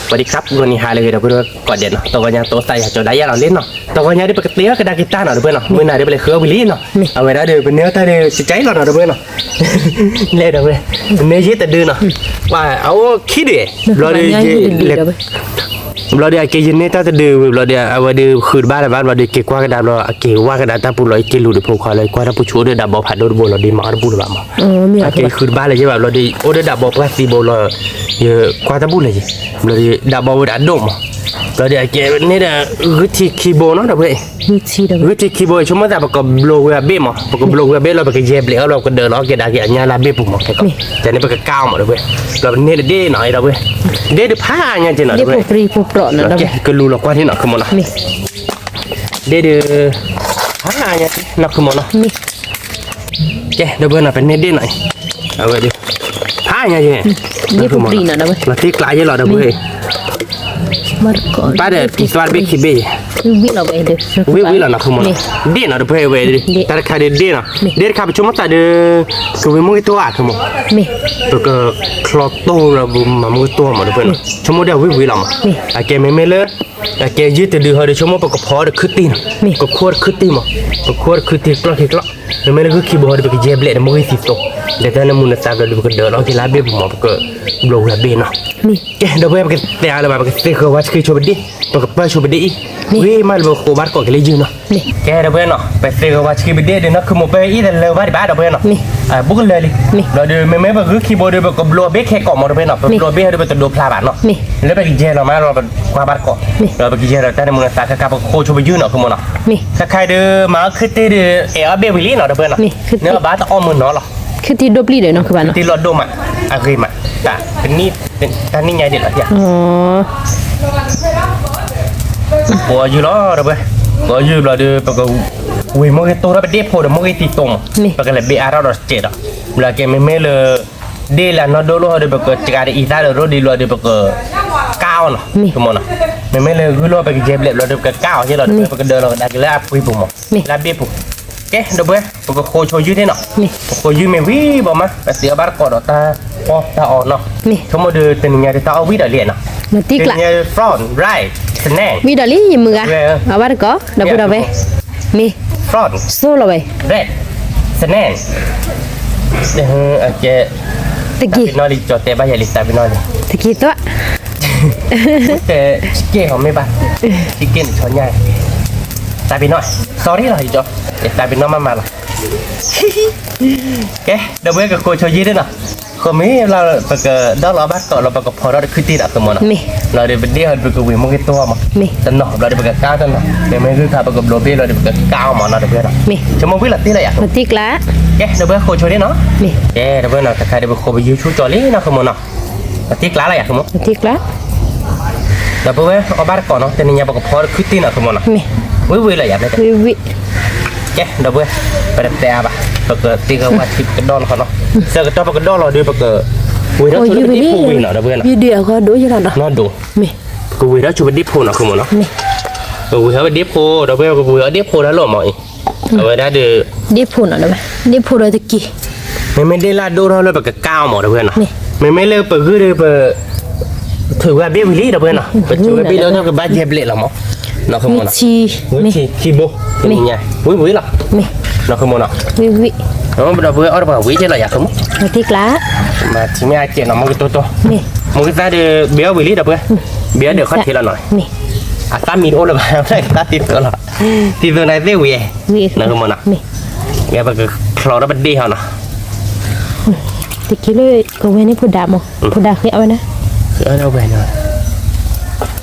โอ วัสดีครับวันนี้หาเลยเดี๋ยวเพื่อนก่อนเด่นเนาะตัวกันยังตัวใส่อยากจะได้ยาเราเล่นเนาะตัวกันยังได้ปกติก็กระดาษกีตาร์เนาะเพื่อนเนาะมือหน้าได้ไปเลยเครื่องวิลลี่เนาะเอาไว้ได้เดี๋ยวเป็นเนื้อแต่เดี๋ยวจิตใจเราเนาะเพื่อนเนาะเล่เดี๋ยวเพื่อนเนื้อยืดแต่ดื้อเนาะว่าเอาขี้เดือเราเดี๋ยวเราเดี๋ยวเกยินเนี่ยถ้าจะดื้อเราเดี๋ยวเอาไว้ดื้อคืนบ้านเราเดี๋ยวเกกว่ากระดาษเราเกว่ากระดาษตาปูเราเกลูเดี๋ยวพวกเขาเลยกว่าถ้าผู้ช่วยเดี๋ยวดับบ่ผ่านโดนโบเราดีมาปูเราบ้าเกคืนบ้านเลยใช่ป่ะเราเดี๋ยวโอ้เดี๋ยวดับบ่พลาสติกโบเราเยอะกว่าตาปูเลยเราเดี๋ยวดับบ่ได้ดมเราเดี๋ยวเกนี่เดี๋ยววิธีคีย์บอร์ดเนาะเดี๋ยวเพื่อนวิธีคีย์บอร์ดชั่วโมงแต่ประกอบโลเวเบ้มั้งประกอบโลเวเบ้เราไปเย็บเหล็กเราก็เดินล้อเกดาเกยาลาเบ้ปุ่มมั้งแค่ก็แต่นี่เป็นก้าวมั้งเดี๋ยวเพื่อนเราเนี่ยเด้หน่อยเดี๋ยวเพื่อนเด้ผ้าเนี่ยจีน่ะเดี๋ยวเพื่อน ปรีปูเปราะนะ โอเคก็รู้หรอกว่าที่หนักขึ้นมาเนาะเด้ผ้าเนี่ยจีหนักขึ้นมาเนาะเจ๊เดี๋ยวเพื่อนเป็นเด้หน่อยเอาไว้ดิผ้าเนี่ยจี นี่ปูปรีนะเว้ย เราที่กลายเยอะเราเดี๋ยวเพื่อน Marco. Pada tuan beki be. Wi lah wei deh. Wi lah nak kemana? Dia nak dapat wei deh. Tak ada dia nak. Dia kau cuma tak ada kau mau itu ah kamu. Me. Porque kloto lah mau itu mah dapat. Cuma dia wi lah mah. Akai memele. Akai je tu dia ada cuma porque phar khutin. Porque khor khutin mah. Porque khor khutin kelak. Memele kau kibah dia pakai jeblek dia mau isi tu. Dia tak nak munah tak ada porque dah lagi labih mah porque belum labih nah. Dah boleh pakai tiang lah pakai stiker watch ke coba deh. Pakai pas coba deh. Weh mal bawa kobar kok kelaju noh. Dah boleh noh. Pakai stiker watch ke beda dia nak kemu pakai ini dah lebar dah boleh noh. Bukan lali. Dah dia memang pakai keyboard dia pakai blow back kayak kok mau dah boleh noh. Blow back dia pakai 2 pelaban noh. Lepas pakai gel lah mal kobar kok. Lepas pakai gel tak ada munah tak kakak pakai coba ju noh kemu noh. Kakak dia mal kita dia abe willy noh dah boleh noh. Nih batas om noh lah. คือที่ดบลีเลยเนาะคือบ้านเนาะ ที่รถดมอ่ะอาเคยมาแต่เป็นนี่ท่านนี่ไงเด็ดเหรอเนี่ย อ๋อ บัวอยู่ล้อเด้อเว้ยบัวอยู่ล้อเด้อปะก็วิ่งมองตัวแล้วไปเด็บโพดมองตีตรงปะก็เลยเบอาร์ดอสเจ็ดอ่ะเวลาแกไม่เลยเดลันนอโดโลเด้อปะก็จะการอีตาเด้อรถดีล้อเด้อปะก็ก้าวเนาะคือมันอ่ะไม่เลยคือล้อไปเจ็บเล็บล้อเด้อปะก็ก้าวใช่ล้อเด้อปะก็เดินล้อได้ก็แล้วปุยปุ่มแล้วเบี้ยปุ่มเอ๊ะเด้อเว้ยปะก็โคโชยืดได้เนาะโคยืดไม่วิ่งบอกมาแต่เสียบาร์กอดตาพอตาอ่อนเนาะทั้งหมดเดือเป็นไงตาเอาวิ่งเดือดเลียนเนาะ มาติ๊กละ front right สแนง วิดาลี่ยิมมืออ่ะเอาบ้านก็ดับพูดเอาไว้มี front โซ่เอาไว้ red สแนงเดี๋ยวโอเค ตะกี้ tapi noli jote ba ya lista noli ตะกี้ตัว แต่ชิคเก้เขาไม่บ้าชิคเก้ช้อนใหญ่ตาไปหน่อย sorry หน่อยจ๊อตาไปน้องมาหรอแกเดี๋ยวเว้ยกับโคชยีด้วยเนาะก็มีเราไปกับดอกเราบ้านก่อนเราไปกับพอเราได้ขึ้นตีดับตัวมันเราได้ไปเดี่ยวไปกับวิ่งมันก็ตัวมันแต่หนอเราได้ไปกับก้าวตัวเนาะแต่ไม่คือข้าไปกับโรบี้เราได้ไปกับก้าวมันเราได้ไปเนาะชั่วโมงวิ่งหลับตีอะไรอ่ะ มาติ๊กละ แกเดี๋ยวเว้ยโคชยีเนาะแกเดี๋ยวเว้ยเนาะแต่ใครเดี๋ยวโคไปยูชูจอลี่เนาะขโมยเนาะตีกล้าอะไรอ่ะขโมย มาติ๊กละ เดี๋ยวเว้ยเอาบ้านก่อนเนาะแต่นี่ยังไปกับพอขึ้นตีเนาะขโมยเนาะวิ่งอะไรอย่างเงี้ย วิวิ แกเดี๋ยวเว้ยไปเตะป่ะปกติตีกับว่าทิพกระดอนเขาเนาะเสือกระดอนปกระดอนเราดูปกวิ่งแล้วช่วยดิพูวิ่งเนาะเดี๋ยวเว้ยเนาะ วิดีโอก็ดูอยู่แล้วเนาะ นอนดู มี กูวิ่งแล้วช่วยดิพูเนาะคือมันเนาะกูวิ่งแล้วดิพูเดี๋ยวเว้ยกูวิ่งแล้วดิพูแล้วหล่อหมอยเอาไว้ได้เดี๋ยว ดิพูน่ะได้ดิพูเราตะกี้ ไม่ได้ลาดูเราเลยปกก้าวหมอเดี๋ยวเว้ยเนาะไม่เลยปกคือเดี๋ยวปกถือว่าเบี้ยวิลลี่เดี๋ยวเว้ยเนาะปกถือว่าเบี้ยแล้วเนี่ยก็บ้าเจ็บเละหรอหมอเนาะคือมันเนาะ ชีมี คีโบนี่ไงวิ่งหรอ มี เนาะคือมันเนาะ วิวิ เดี๋ยวเว้ยเอาไปวิ่งเจออะไรอย่างคือมั้ง มาติ๊กละ มาที่ไม่อาเจนเอามันก็ตัว มี มันก็จะเดี๋ยวเบี้ยวิลลี่เดี๋ยวเว้ยเบี้ยเดี๋ยวเขาทีละหน่อย มี อ่ะตามีโอ้เลยบ้างได้ตาติดตัวละติดตัวไหนเตี้ยวิ่ง วิ นั่นคือมันเนาะ มี แกมันก็คลอแล้วมันดีเหรอเนาะ ตะกี้เลยก็เว้นให้ผู้ดามั้งผู้ดาเคยเอานะ เอาไปหน่อย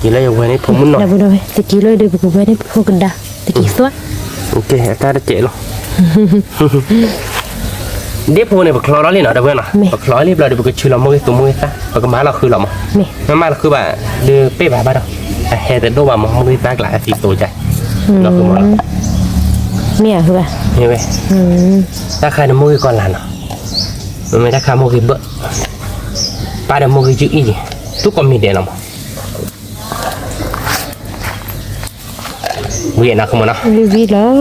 กินแล้วอย่างนี้ผมมึนหน่อย ดับพูดเอาไว้ตะกี้เลยเดี๋ยวก็เว้นให้ผู้กันดาตะกี้สวด โอเคตาจะเจ๋อหรอเดี๋ยวพวกเนี่ยแบบคลอร์ลี่เนาะเดี๋ยวเพื่อนเนาะแบบคลอร์ลี่เราเดี๋ยวก็ชื่อเราไม่ตัวไม่ตาแล้วก็มาเราคือเรามั้งมาเราคือแบบเดือเป๊ะแบบบ้าเราเฮ้แต่ดูว่ามันไม่ตากหลายสิตัวใจเราคือมัน เนี่ยคือป่ะ นี่เว้ยถ้าใครจะมุกก่อนหลานเนาะมันไม่ถ้าใครมุกเบอะป้าเดี๋ยวมุกจืดอีกทุกคนมีเดียร์เนาะเวียนนะคุณมันเนาะ วิวิแล้ว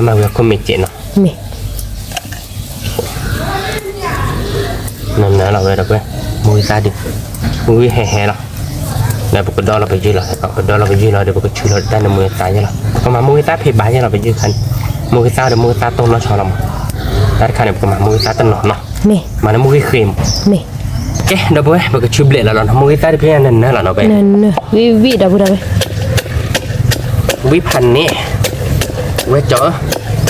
มาเวียนคนมีเจนเนาะ มี นั่นนะเราเลยเราไปมุกตาดิ มือแห่ๆเนาะแล้วปกติเราไปยืนหรอปกติเราไปยืนเราเดี๋ยวปกติชื่อเราได้ในมือตายใช่หรอก็มามือตาเพย์บายเราไปยืนคันมือตาเดี๋ยวมือตาตรงเราชอลำแล้วคันเดี๋ยวก็มามือตาตนอเนาะ mi มาแล้วมือครีม mi เอ๊ะเดี๋ยวปกติชื่อเบลล์เราทำมือตาที่เพี้ยนนั่นนะเราไป nan vi dah budak วิพันธ์นี่เวจอ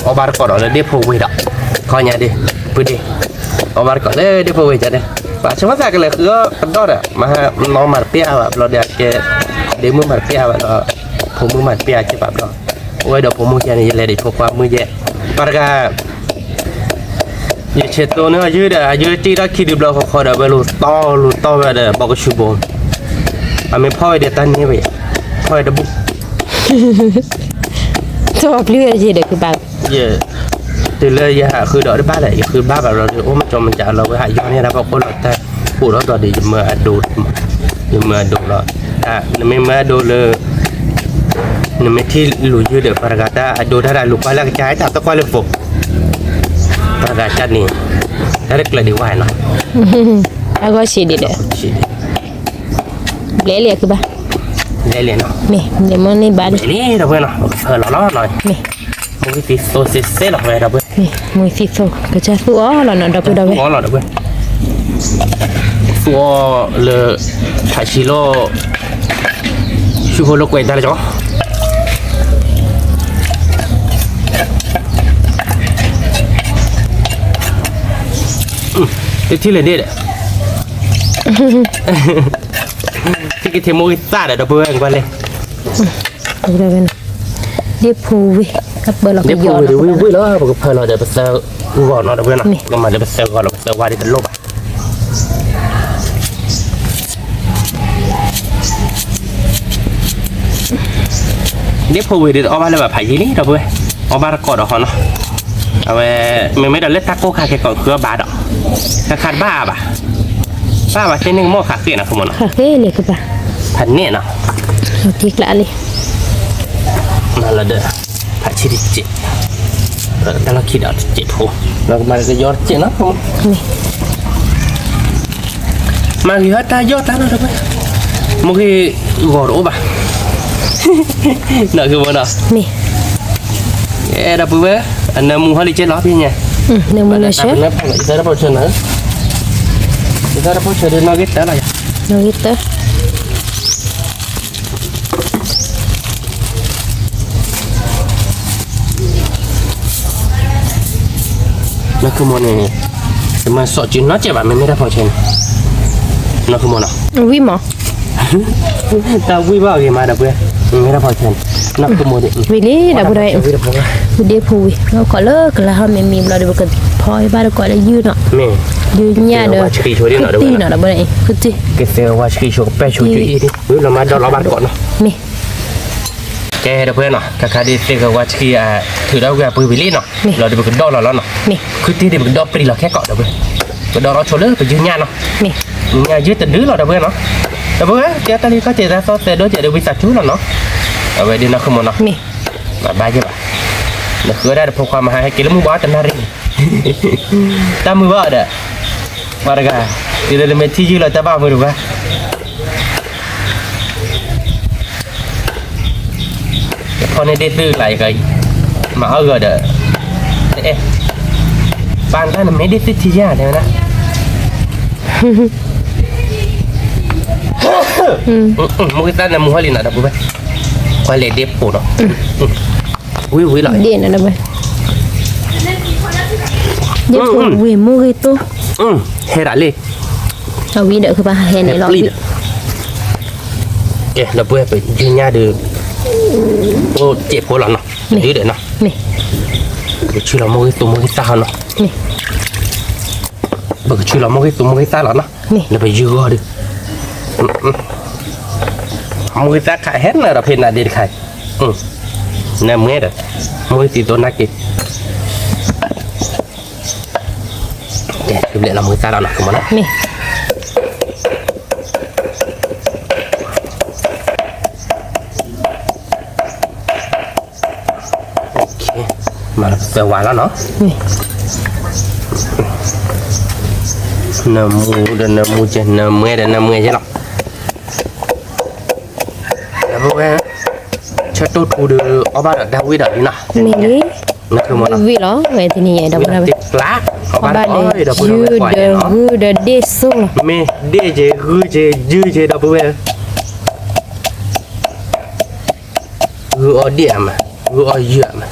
เอาบาร์ก่อนเลยเดี๋ยวพูดดอกคอยเนี่ยดิพูดดิเอาบาร์ก่อนเลยเดี๋ยวพูดจะได้ป่ะฉันว่าแต่กันเลยคือก็กันต่อเนี่ยมาน้องมาเปียแบบเราเดี๋ยวแกเดี๋ยวมือมาเปียแบบเราผมมือมาเปียใช่แบบเราโอ้ยเดี๋ยวผมมือแค่นี้เลยเดี๋ยวพวกความมือแย่ปากกาอย่าเช็ดตัวเนื้อยืดอ่ะยืดจีรักคิดดูเราขอเดี๋ยวไปรู้ต่อไปเดี๋ยวบอกชูบงอ่ะไม่พ่อเดี๋ยวตันนี้ไปพ่อเดี๋ยวบุก Coba beli aja deh ke bang. Dạ, từ lời giờ khơi đỡ đến ba lại khơi ba vào rồi ôm cho mình trả lời với hải do này là có con lợn ta phụ đó rồi thì mà đồ rồi mình mà đồ là mình thi lùi chưa được và gata đồ đã lùi qua là cái trái ta qua lên phục và gata này đã rất là điều hoài rồi Aku sih deh. Beli lihat ke bang. Đây liền nó Nih, dia mau nih bang. Đây đâu quên nó phở nó rồi Nih, một cái tí tôi sẽ lọc về đâu quên nih, mau sisa. Kerja tu lah nak dapat dah. có là đâu quên xua le thải xí lô chú hồ lô quên ta là chó thì là đi đấy cái thêm môi ta để đâu bơi anh qua lên Udah kan. Dia puwi. Apa lah để kerja. bơi để bơi đó một cái phơi là để bắt sơ gọn nó đâu quên nào nhưng mà để bắt sơ gọn là bắt sơ qua đi tận lốp à để phơi để ở ba làแบบphải gì đấy đâu bơi ở ba là cỏ đó họ nóเอาไปmình mới đặt lết taco khai cái cỏ khứa ba đó khai khai baใช้หนึ่งหม้อขาเสียนะคุณหมอเนาะ Kakek lihat ke bang. พันเนี่ยเนาะ Nanti kelak ni. นั่นละเด้อผัดชีดิจิแต่เราคิดเอาเจ็ดหัวเรามาจะยอดเจ็ดนะผม Nih, มาเยอะตายอดตาเราทำไมมึงคือกอดโอ้บ่ะน่าคือมันอ่ะ nih. เอ๊ะดับเบิ้ลอันนั้นมึงเขาดิเจ็ดล้อพี่เนี่ย Ni mana Pada sih? tahun apa? Kita ada portion lah. Kita ada portion dia nak kita lah ya. Nah kita. Nak ke mana ni? Cuma sok Cina je pak, memang ada portion. Nak ke mana? Wi mah. Tahu wi bawa gimana dah memang ada portion. Nak ke mana? Beli dah budak. Wi dah buat. Dia puwi. Kau kalau kelah memang lah dia bukan poi baru kau ada you nak. Meh. Dunia ada. Kuti nak dah budak. Kuti. Kita watch kisah pecu cuci ni. Wi lama dah lama kau noh. Nih. แกเดี๋ยวเพื่อนเนาะคาคาดิเซกับว่าที่ถือดาวแกปืนวิลลี่เนาะเราเดี๋ยวไปดอเราแล้วเนาะ Nih. คือที่เดี๋ยวไปดอปรีเราแค่เกาะเดี๋ยวเพื่อนไปดอเราโชว์เลยไปยืนยันเนาะ Nih. งานยืดตันดื้อเราเดี๋ยวเพื่อนเนาะเดี๋ยวเพื่อนเจ้าตอนนี้เขาเจอซอสเตอร์ด้วยเดี๋ยววิสัชชูเราเนาะเอาไว้เดี๋ยวนักขโมยเนาะ Nih. มาบ้าใช่ปะนักคือได้พกความมาให้กินแล้วมือบ้าตันนารีตามมือบ้าเด้อมาเลยกันเดี๋ยวเราเมที่ยืดเราจะบ้ามือดูกันพอในเด็ดดื้อไหลกันมาเอาเกิดเอ๊ะบางท่านไม่ได้ติดที่ยาเลยนะมึงท่านน่ะมึงหัวลินอ่ะดับกูไปควายเล็ดเด็บปูเนาะวิววิหล่อย Dia nak dah buat. Dia puwi mu itu. เฮระเลย Wi dah ke bang. Hen ni lah. เอ๊ะดับกูไปยืนยาดื้อโอ้เจ็บหัวหลอนเนาะดื้อเด็ดเนาะ Nih. ชื่อเรามึงตัวมึงตาเนาะ Nih. บอกชื่อเรามึงตัวมึงตาหรอเนาะ Nih. แล้วไปยื้อดิมึงตาขายเห็นเลยเราเพลินอะดีขายเนี่ยมึงเด้อมึงตีตัวนักกินเดี๋ยวเดี๋ยวเรามึงตาเราหนักขึ้นมาแล้ว Nih. โอเคมาเสือหวานแล้วเนาะ Nih. namu je namu je lah. Apa weh? Chato tu de obat dah wih dah ni nah. Mili Nak ke mana? vi lo về thì nhẹ đâu đâu Plak. ba Obat để dah pun dư kuat de no. gu de de so Me de je hu je dư je dah pun. Hu ở địa mà, hu ở dựa mà.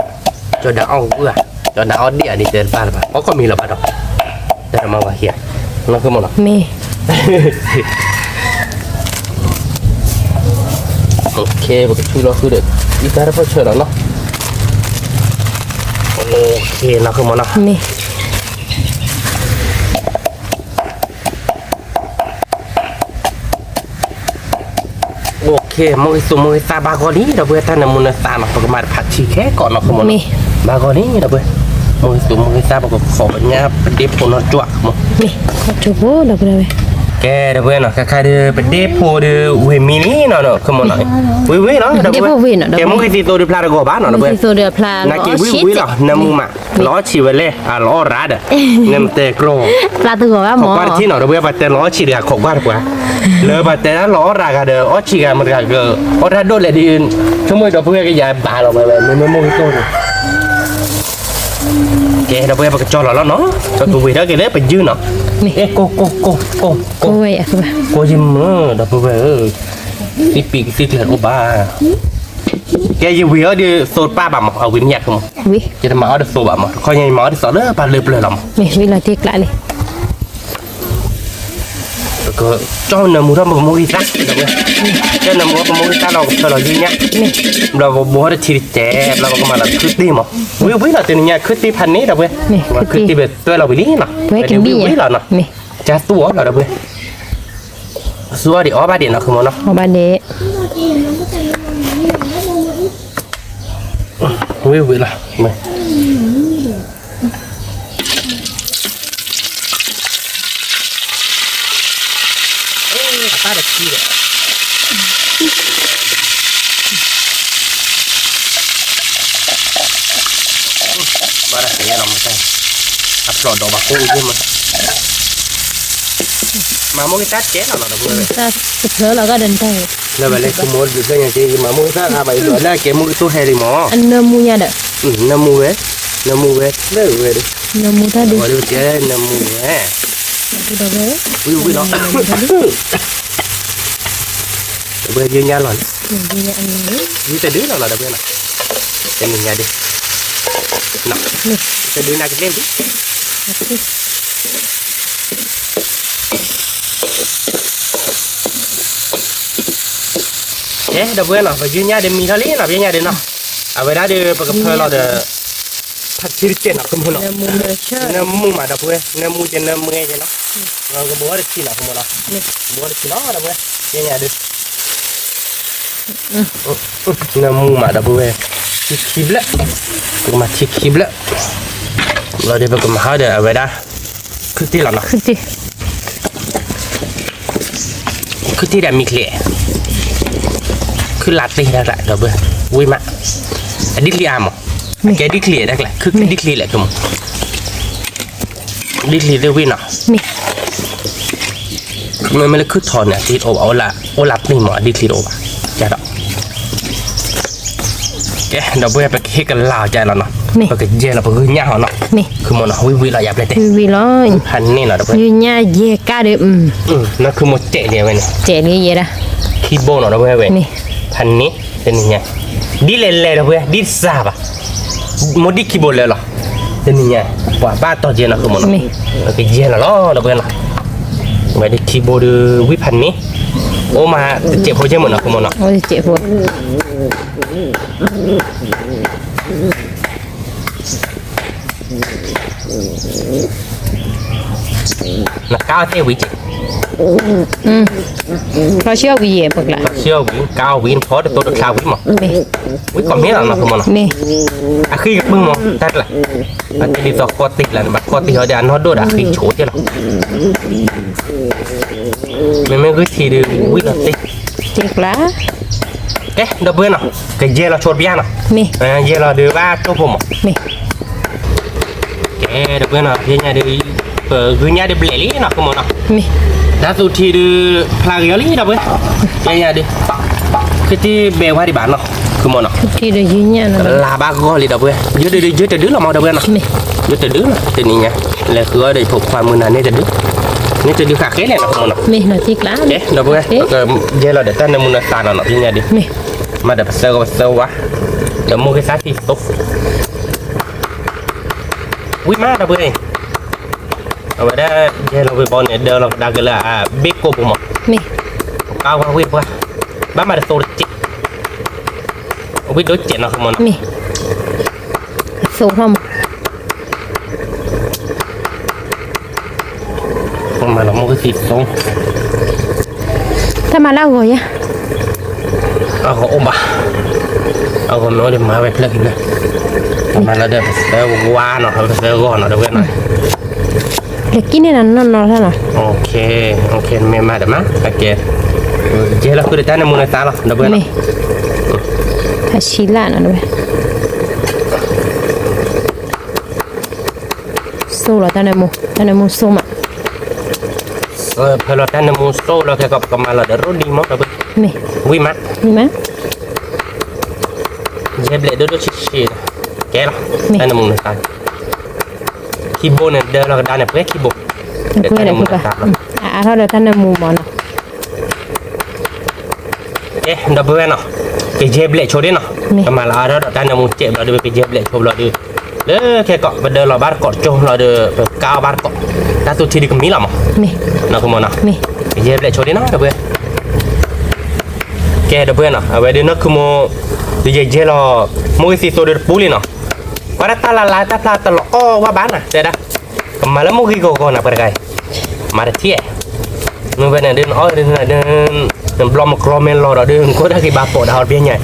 Cho đã ông vừa, cho đã ở địa đi tới ba là ba. Có mi là ba đâu. Đây là mau vào here. Nó cứ một nào. me Ok, một cái chui nó cứ được. Đi ta đã phải chờ nó. Ok, nó cứ một nào. me Ok, một cái số một cái sa ba con đi, đâu vừa ta là một sa mà có mà phát chi khé còn nó không một nào. Ba con đi đâu vừa. Một cái số một cái sa mà có khổ bệnh nha, bệnh đếp của nó chuột một. me có chỗ bố đâu đâu Kè đâu vừa nó cái đưa bệnh đếp của đưa về mini nó không một nào. Vui nó đâu vừa. Kè một cái gì tôi được làm được bán nó đâu vừa. thì được là Nãy kia vui là nằm mà ló chỉ về lê à ló rá đấy nằm tè cro là từ của học mỏ quaที่nào đâu bây giờ ló chỉ được học qua được quá lỡ bây giờ ló ra cái đó ó chỉ cái một cái ó ra đôi lại đi chúng mới đâu bây giờ cái dài bà rồi mình mua cái tôi kệ đâu bây giờ cái cho nó cho tụi vì đó cái đấy phải dư nó ê cô vậy à cô gì mà đâu bây giờ tí pì tí tiền ô ba cái gì vì ở đi sốt ba bằm ở Việt Nhật không vi chỉ là mở được sốt bằm mà coi như mở được sốt đó ba lượp lượp lòng me vi là tiếc lại này cái cho nó mua ra một mối rác cho nó mua một mối rácเราเรายืนเนี่ยเราบัวได้ทีเจ๊เราก็มาแล้วคือตีมั้งวิเราตัวนี้คือตีพันนี้เราเว้ยคือตีแบบตัวเราไปนี่เนาะวิเราเนาะจะตัวเราเว้ยสัวดิอ๋อบ้าเด่นเนาะคือมั้งเนาะ ở ban đế วิล่ะไม่ตาเด็กขี้เลยบ้าอะไรเนี่ยเราไม่ใช่อัดหลอดดอกบักกู้ใช่ไหมมาโมกิตาเจ๊เราเนาะเพื่อน ta thực sự là có đình đây là vậy cứ mua được cái nhà gì mà mua ra à vậy rồi là cái mua số hè đi mỏ anh nơ mua nha đợi năm mua về lấy về đi nơ mua ta đi rồi được chơi năm mua về đâu đấy ui đó về dương nha rồi đi nha anh đấy với tay đứa nào là đâu về nào em mình nhà đi nào tay đứa nào cái em thế đâu về nào phải dương nha để mình ra lý nào dương nha để nào à vậy đó đi bắt gặp hơi lo để thật chi tiền nào không hơn nào nơ mua nơ chơi nơ mua mà đâu về nơ mua cho nơ mua nghe cho nó rồi có bố được chi nào không nào bố được chi nó đâu về dương nha đi nơ mua mà đâu về chi lắm cũng mà chi lắm rồi đi bắt gặp hơi để vậy đó cứ tí là nó cứ đi cứ tí là mịt lẹ cứ lạt đi ra lại rồi bữa vui mà đi liam mà cái đi lẹ đấy là cứ đi lẹ lại không đi lẹ để vui nào me người mới cứ thòn này thì ô lạt đi mà đi lẹ ô chả đó cái đầu bữa phải cái cái lào chả là nó phải cái dê là phải hư nhau nó meคือมันเอาวิเราหยับเลยเต้ vì nó พันนี่เนาะเด้อ như nha về ca được นั่นคือหมดเจ๊เลยเว้ย trẻ như vậy đó คีโบเนาะเด้อเว้ย นี่ พันนี้เป็นยังไงดิเลเลเด้อเว้ยดิซาบะหมดดิคีโบเลยเหรอเป็นยังไงว่าบ้าต่อเจนะคือมัน นี่ cáiเจนะเนาะเด้อเว้ยเนาะไว้ดิคีโบดูวิพันนี้โอ้มาเจ็บหัวใจหมดเนาะคือมันเนาะ ôi chị vừa là cao thế vị chị nó chưa cái gì bực lại siêu vị cao vị phó được tôi được cao vị mà nè vị còn biết là nó không mà nè à khi gặp bưng mà tắt là anh đi dọc co tịch là bắt co tịch ở đây nó đôi đã khi chỗ chứ là mình mới cứ thì được vị là tịch tiếc lá cái đâu biết nào cái dê là chốt bia nào nè dê là đưa ba tô bụng nè cái đâu biết nào dê nhà đưa cứ nhà đi bể lý nó không muốn nó นี่ đã tụt thì đưa plug lý đâu vậy nhà đi cái tí bèo qua đi bán nó không muốn nó ที่ได้ยืนยันนะ là ba go đi đâu vậy dưới từ đứa là mau đâu vậy nó นี่ dưới từ đứa nó từ này nha là cứ để phục qua mưa này nên từ đứa khác cái này nó không muốn nó นี่นาทีกลาง đấy đâu vậy giờ là để ta nên muốn nó tàn nó đi nhà đi นี่ mà để sơ quá để mua cái xác thì tốt quý má đâu vậy ở đây giờ là về bọn này đều là đang cái là biết cô bụng mà นี่ cao quá quý quá bác mà được tôi chết không biết đối chuyện nào không mà นี่ส่งเข้ามา không mà nó mua cái thịt không ถ้ามาแล้วก่อนยะ ako ba ako no di mawe lagi na mana ada saya gua no kalau saya gua no ada kan เด็กกินนี่นั่นนอนท่านน่ะ oke memang ada mah oke jela aku ditanya mau nanya salah ada kan นี่ถ้าชิลาน่ะด้วยสู้แล้วท่านน่ะมูสู้มา kalau tanya mau solo kayak kemana ada rodi mau ada นี่ wi mak นี่มั้ย jeble dulu sih kayak lah Nih. tanya mau nanya kibo nih dia lah dana pakai kibo เพื่อนอะไรคือป่ะถ้าเดี๋ยวท่านน่ะมูมอนะ udah bener no ke jeble chode no Nih. kemala ada tanya mau cek lah dia ke jeble coba dia kayak kok benda lah bar kok coh lah dia kau bar kok satu ciri kemilam นี่ nak kemana นี่ je beli chodi na dah boleh ke dah boleh na awe dia nak kemo dia je lo mau isi so dia puli no pada tala la ta pla ta lo oh wa bana dah kemalam mau gi go na pergai mari tie nu bena dia oh dia belum klomen lo dia ko dah ki bapo dah bianya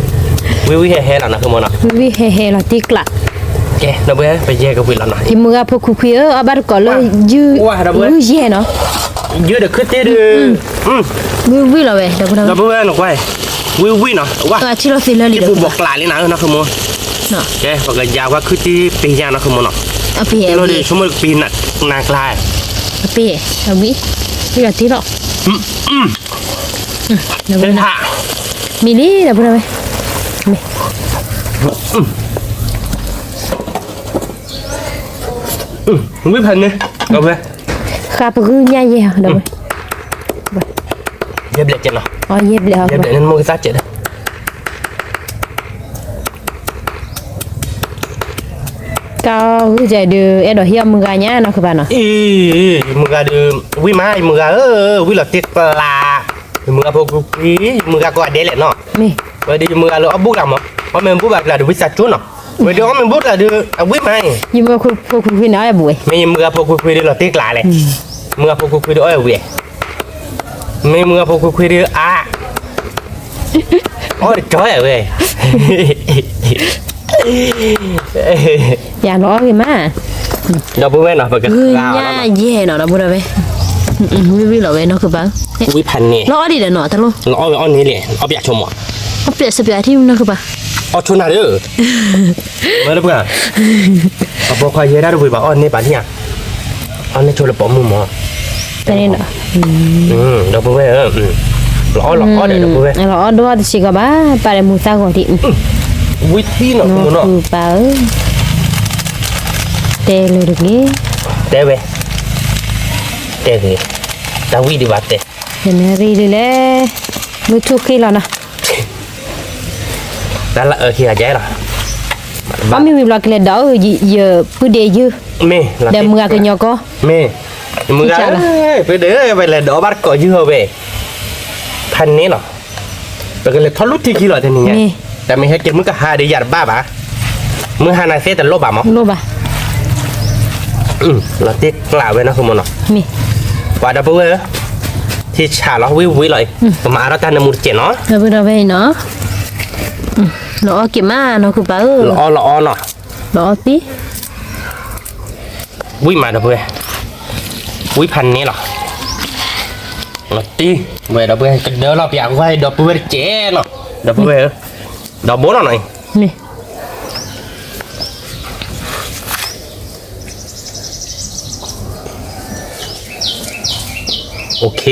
wi he lah nak kemo na วิเฮเฮลาติกละ ke dah boleh pe je ke wilan na ที่มือพวกคุยเอาบัตรก่อนเลยยื้อ Wah, dah boleh. ยื้อเนาะ je dah kete diaวิละเว้ยเดี๋ยวกู dah boleh nak wai wi no wah ที่เราสิเลย ที่ผู้บอกลาเลยนะนะขโมย เนาะ แกบอกยาวว่าคือที่ปียานะขโมยเนาะ เอาพี่ เราดิชั่วโมงปีน่ะนากลาย เอาพี่เอาวิละที่หรอเดี๋ยว เป็นท่า มีนี่เดี๋ยวกูเลยมี ไม่พันเนี่ยเอาไป ข้าพคือใหญ่เดี๋ยว เย็บเล็กเจ็ดเนาะ อ๋อเย็บแล้ว เย็บเล็กนั่นมือซัดเจ็ดก็คือจะดูเอ็ดเฮียมือกันเนี่ยเนาะคือบ้านเนาะ อีมือกาดูวิมามือกาวิหลอดติดปลามือกาพวกปีมือกาก็เดลเนาะ มี วันนี้มือกาเราเอาบุกอะมั้งเพราะมันบุกแบบเราดูวิสัชจุนเนาะวันนี้มันบุกเราดูวิมา ยิ่งมาคุยน้อยบุ๋ย ไม่มือกาพวกปีดูเราติดกลาเลยมือกาพวกปีดูอ้อยเวียไม่มือกาพวกปีดูอ๋อจ้อยเว้ย อย่าล้อกันมา เราพูดไว้หน่อยเพราะ คือ เรา ย่าเย่เนาะเราพูดเอาไว้วิเหรอเว้ยเนาะคือบ้าง วิพันนี่ ล้อดิเดี๋ยวเนาะตะลุ เราเอานี้เลยเอาอยากชมอ่ะ เอาเปลี่ยนสเปียที่เนาะคือบ้าง เอาชนะเด้อมาแล้วเพื่อนเอาบอกใครเยอะได้ด้วยป่ะอ๋อนี่ป่ะเนี่ยอ๋อนี่ชวนเราปอมมือหมอ เป็นนี่เนาะ เราพูดไว้เราเดี๋ยวเราพูดไว้ ล้อด้วยสิกับบ้าไปเลยมูซาก่อนที่ วิธีเนาะ เนาะ คุณเนาะ คือเปล่าเตะเลยดึกนี้ เตะเว้ยเตะเลยแต่วิดีบัตเตะ เห็นรีเลยแหละมือทุกข์แล้วนะ แล้วละขี้อะไรหรอ อ๋อมีวิบลักเลยเด้อเยอะผู้เดียเยอะ เม่ เดี๋ยวมือกันยอก็ เม่มือกันไปเด้อไปเลยดอกบัตรก่อยืมเว้ยพันนี้เนาะไปกันเลยทะลุที่กี่หลอดทีนี้แต่ไม่ให้กินมึงก็หาได้ยาบ้าป่ะมึงหานาเซแต่โลบอ่ะมั้ง รู้ป่ะ เราติ๊กกล่าวไว้นะคุณมโน มี ว่าดับเบิ้ลที่ชาเราวิเลยมาเราการนำมือเจเนาะ เราไปเราไปเนาะล้อเก็บมาเนาะคือเปล่า ล้อเนาะ ล้อปี วิมาดับเบิ้ลวิพันนี้หรอเราตีเว้ยดับเบิ้ลเดี๋ยวเราอยากไว้ดับเบิ้ลเจเนาะดับเบิ้ลดับโบนหน่อย นี่ โอเค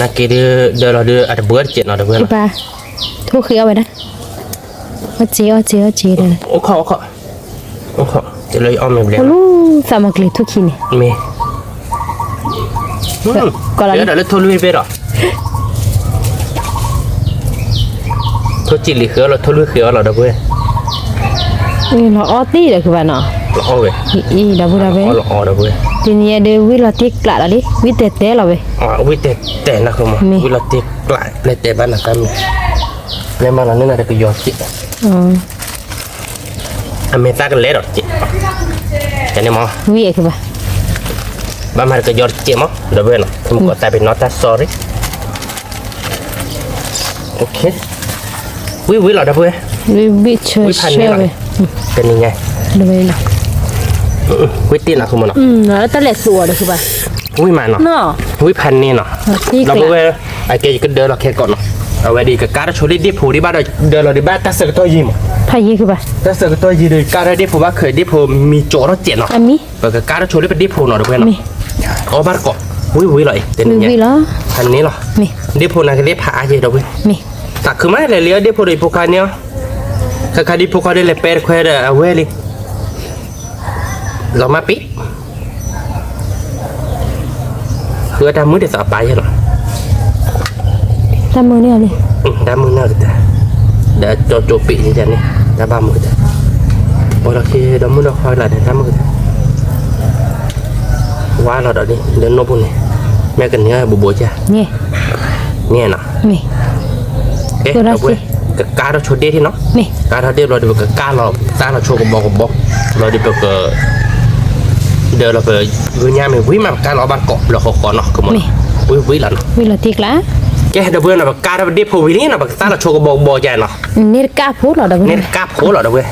นักเกเดเราเดืออาจจะเบิร์ดเจ็ดเนาะเพื่อน พี่ปาทุกคือเอาไว้นะเอาเจีเลย โอ้ขอจะเลยเอาเมมเลย โอ้ลูสามักเลยทุกทีนี่ เมเดี๋ยวเราโทรลุยไปหรอโทรจิตหรือเขือเราโทรลุยเขือเราเพื่อน เราออตี้เลยคือว่าเนาะ เราเอาเว้ย อีดับเบิลเว้ย เราเอาเว้ย ทีนี้เดี๋ยววิลาติกละดิวิเตเตเราเว้ย วิแต่นะคือมั้งวิลาติกกลายในแต่บ้านนะครับในบ้านเราเนี่ยน่าจะคือยอดจิต อเมริกากันเล็ดหรอจิจะเนี่ยมั้ง วิคือว่า บ้านมันก็ยอดจิมั้งเดี๋ยวเพื่อนเนาะผมก็แต่เป็น not that sorry โอเควิเราเดี๋ยวเพื่อน วิเชอร์เชอร์เว้ย เป็นยังไง เดี๋ยวเว้ยเนาะ วิตีนะคือมันเนาะ แล้วตะเล็ดสัวเลยคือว่า วิมาเนาะ เนาะ วิพันนี่เนาะเราเพื่อนไอ้เกย์ก็เดินเราแค่ก่อนเนาะเอาไว้ดีกับการชลิดดิผูที่บ้านเราเดินเราดีบ้านตัดเสือตัวยิ้ม พายี่คือว่า ตัดเสือตัวยิ้มเลยการดิผูว่าเคยดิผูมีโจรเจ็ดเนาะ อันนี้ กับการชลิดเป็นดิผูเนาะเพื่อนเนาะเอาบ้านก่อนวิเลยเป็นยังไง วิแล้ว อันนี้เนาะ นี่ ดิผูนะก็ดิผาเยอะด้วย นี่ ตักคือไม่เลยเลี้ยดิผูดิผูกันเนี่ยคดีผูกันได้เลยเปิดแควร์เอาไว้เลยเรามาปิคือทำมือเด็ดสบายใช่หรอ ทำมือเนี่ยเลย ทำมือน่าจะเดี๋ยวโจปินี่จะนี่ทำบ้ามือจะพอเราคิดดมือเราคอยหลังทำมือว่าเราเดี๋ยวนี้เดินโน้บุญนี่แม่กันเนื้อบุบจ้ะ นี่ เนี่ยนะ นี่ เอ๊ะเราเว้ยกับการเราชดเด็ดที่เนาะ นี่ การเราเดี๋ยวเราดูกับการเราโชว์กับบอกเราดูกับเดี๋ยวเราไปวิญญาณมันวิ่งมาการเราบ้านเกาะเราขอเนาะคือมันวิ่งหลัง วิลาติกละ แกเดี๋ยวเพื่อนเราการเราเดี๋ยวพอวินี่เราการเราโชว์กับบอกใหญ่เนาะ นี่กาพูดเหรอดับเบิล เนี่ยกล้าโผล่เหรอเว้ย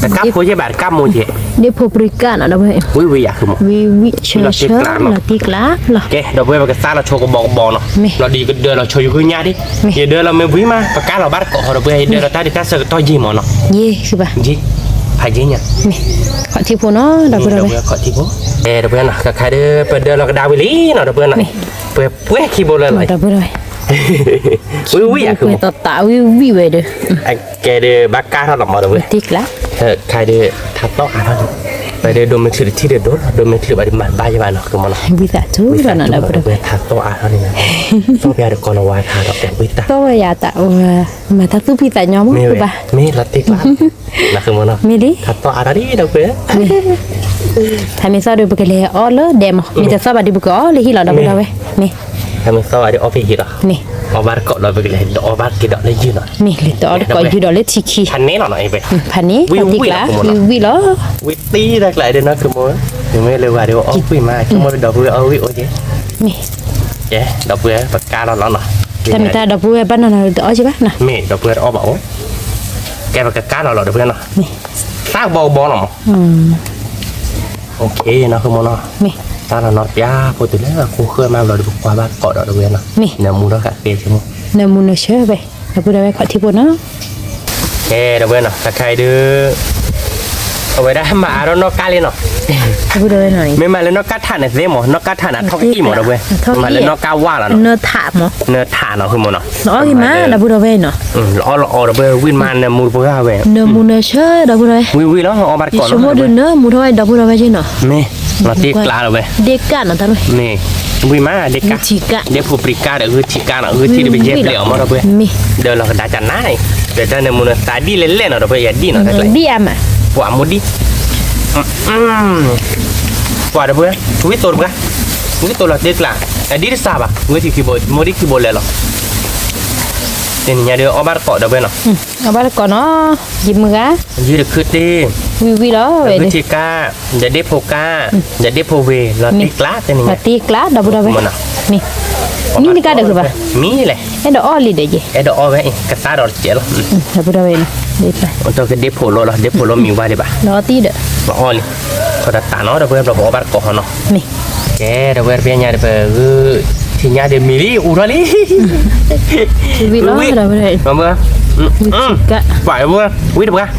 แต่กล้าโผล่ใช่แบบกล้าโมจิ เดี๋ยวพูบริการเหรอดับเบิล วิอยากคือมั้ง วิเชอร์เชอร์ลาติกละเหรอ แกเดี๋ยวเพื่อนเราการเราโชว์กับบอกเนาะเราดีก็เดินเราโชว์อยู่ขึ้นยาดิเดี๋ยวเราไม่วิ่งมาประกาศเราบ้านเกาะเราเว้ยเดี๋ยวเราตายดิการเสือต่อยิ้มเนาะ ยี่คือว่า ยี่พายยี่เนี่ย นี่ขอที่พูเนาะดับเบิล เดี๋ยว เว้ย เพื่อนขอที่พ่อเดี๋ยวเพื่อนนะใครเดินเดินเราก็ดาววิลี่เนาะเดี๋ยวเพื่อนนะเพื่อนคีย์บอร์ดอะไร ดับเบิลเว้ย วิอยากคือ เว้ย มั้ง ต่อตาวิเว้ยเด้อ แกเดินบ้านกล้าเราหลับมาเดี๋ยวเว้ย ติกละ ใครเดินทับโต๊ะอะไรไปเดินดูมันถือที่เดินดูมันถืออะไรมาบ้านยังไงเนาะคือมันเนาะ วิตาจูแล้วนะดับเบิล เวทักโตอาเท่านี้นะต้องไปเอาก่อนเอาไว้ทาดอกวิตา ก็ว่าอย่าตะมาทักตู้พี่ตาย้อม ไม่ คือ เว้ ป่ะ ไม่ละติกละนะคือมันเนาะ มีดิ ทักโตอาอะไรดอกเว้ย ถ้ามีซอสดูบุกเลยอ๋อเลยเดมมีแต่ซอสบดีบุกอ๋อเลยที่เราดับเบิลเว้ยนี่ ถ้ามันโซ่อะไรออฟฟิศเหรอ นี่ เอาบ้านเกาะเราไปเลยดอกบ้านกินดอกเลยยืนหน่อย นี่เลยต่อก่อนอยู่ดอกเล็กทีคี พันนี้หน่อยไป พันนี้ติกละวิล้อ วิตีได้หลายเดือนนะคือมันถึงไม่เลยว่าเดี๋ยวออฟฟิศมาช่วงมันดอกเว้ยเอาวิโอเค นี่ เจ๊ดอกเว้ยปากกาเราหน่อย ถ้ามีตาดับเบิลบ้านนั่นอ๋อใช่ป่ะนะ ไม่ดอกเว้ยเอาบอกแกปากกาเราดอกเว้ยเนาะ นี่ ซากบอลหน่อยโอเคนะคือมันเนาะ นี่ ตาเรานอดยาพอตัวแรกกูเคยมาเราดูความบ้านเกาะดอกเวียนนะเนี่ยมูลค่าเปย์ใช่ไหม เนื้อมูนเชื่อไปดับเบิลเว้ยขอที่พูเนาะ แกดอกเวียนนะถ้าใครดื้อเอาไว้ได้มาแล้วนอกกาเลยเนาะ ดับเบิลเว้ยหน่อย ไม่มาแล้วนอกกาถ่านเนี่ยเสียหมอนอกกาถ่านอ่ะท้องกี้หมดดอกเวียนมาแล้วนอกกาว่าแล้วเนาะ เนื้อถาหมอ เนื้อถ่านเนาะคือหมดเนาะ ล้อกี่มาดับเบิลเว้ยเนาะ เราดอกเวียนวินมันเนี่ยมูลค่าเวียน เนื้อมูนเชื่อดับเบิลเว้ย วิแล้วเอาบ้านเกาะ ชั่วโมงเดือนเนื้อมูนเว้ยดับเบิลเว้ยใช่เนาะ นี่เราตีกลาดอกเวียน เด็กกันนะท่านเว้ย นี่วิมาเด็กกะ ชิกะ เด็กผู้ปริกาเด็กคือชิกาเนาะคือที่เด็กเย็บเหลี่ยมมาดอกเวียน มี เดินเราก็ได้จันนายเดี๋ยวเนี่ยมูลตาดีเล่นๆเนาะดอกเวียนดีเนาะได้เลย ดีอ่ะมา Wah mudi. Wah ada bukan? Wih tur bukan? Wih tur lah dia kelang. Tadi dia sah bah. Wih di keyboard, mudi keyboard lah. Ini ada obat kok dah bukan? เอาบ้านก่อนเนาะหยิบมือ Jadi dekat deh. วิล้อเว้ย Dekat cika, jadi poka, jadi pove. Latih kelas ni. ปาตีกลาดับเบิลเว้ยนี่นี่กาเด็กคือป่ะ Mi lah. เอ็ดออลีเด็ก Ada orang kata dah cel. ดับเบิลเว้ยเด็กไป Untuk ke depo lo lah, depo lo mi wa deh bah. ล้อตีเด้อ Bah oli. Kau dah tanah dah bukan berapa obat kok no. นี่ Dah bukan biarnya dah bukan. Sinya ada mili urang ni. วิล้อดับเบิลเว้ย Mama. กะ Phải không? Quý được không?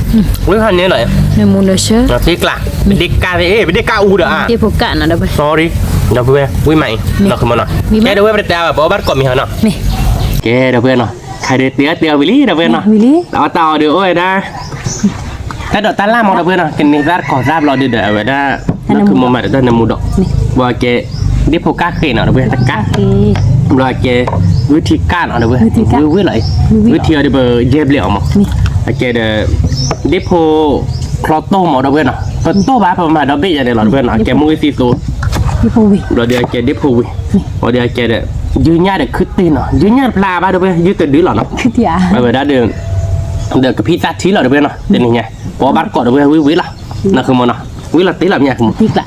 Quý hành như này. เนื้อมูนเชื่อ Nó thích là bên đi ca về bên đi ca u được à? ที่พวกกันนะดับเบิล Sorry. เราเพื่อนวิ่งใหม่เราขึ้นมาหน่อยแกเดี๋ยวเพื่อนไปดาวแบบบ้านก่อนมีเหรอเนาะ นี่ แกเดี๋ยวเพื่อนเนาะใครเดี๋ยววิลลี่เดี๋ยวเพื่อนเนาะ วิลลี่ ต่อเดี๋ยวโอ้ยนะถ้าดอกตาล่ามองเดี๋ยวเพื่อนเนาะกินนี่ร้านก่อราบรอเดี๋ยวไว้ได้นั่นคือโมมาเดี๋ยวน้ำมูดอกว่าแกดิโพก้าเคยเนาะเดี๋ยวเพื่อนตะก้า โอเค รอยแกวิธีการเอาเดี๋ยวเพื่อนวิเลยวิธีเอาเดี๋ยวเบอร์เย็บเหลี่ยมมั้ง นี่ แกเดี๋ยวดิโพคลอโต้หมอเดี๋ยวเพื่อนเนาะโต้บ้าประมาณดับเบิ้ลอย่างเดียวเดี๋ยวเพื่อนเนาะแกมุ้ยซีซู พี่โพวิ เราเดี๋ยวแกดิโพวิเราเดี๋ยวแกเดี๋ยวยืนหน้าเดี๋ยวขึ้นตีนเนาะยืนหน้าปลาบ้าเดี๋ยวเพื่อนยืดตัวดื้อหรอเนาะ คือเดีย ไปเดี๋ยวเดี๋ยวกับพี่ตาทีเราเดี๋ยวเพื่อนเนาะเดี๋ยวนี้ไงพอบ้านเกาะเดี๋ยวเพื่อนวิละนั่นคือมันเนาะวิละตีละเนี่ยคือ ติ๊กละ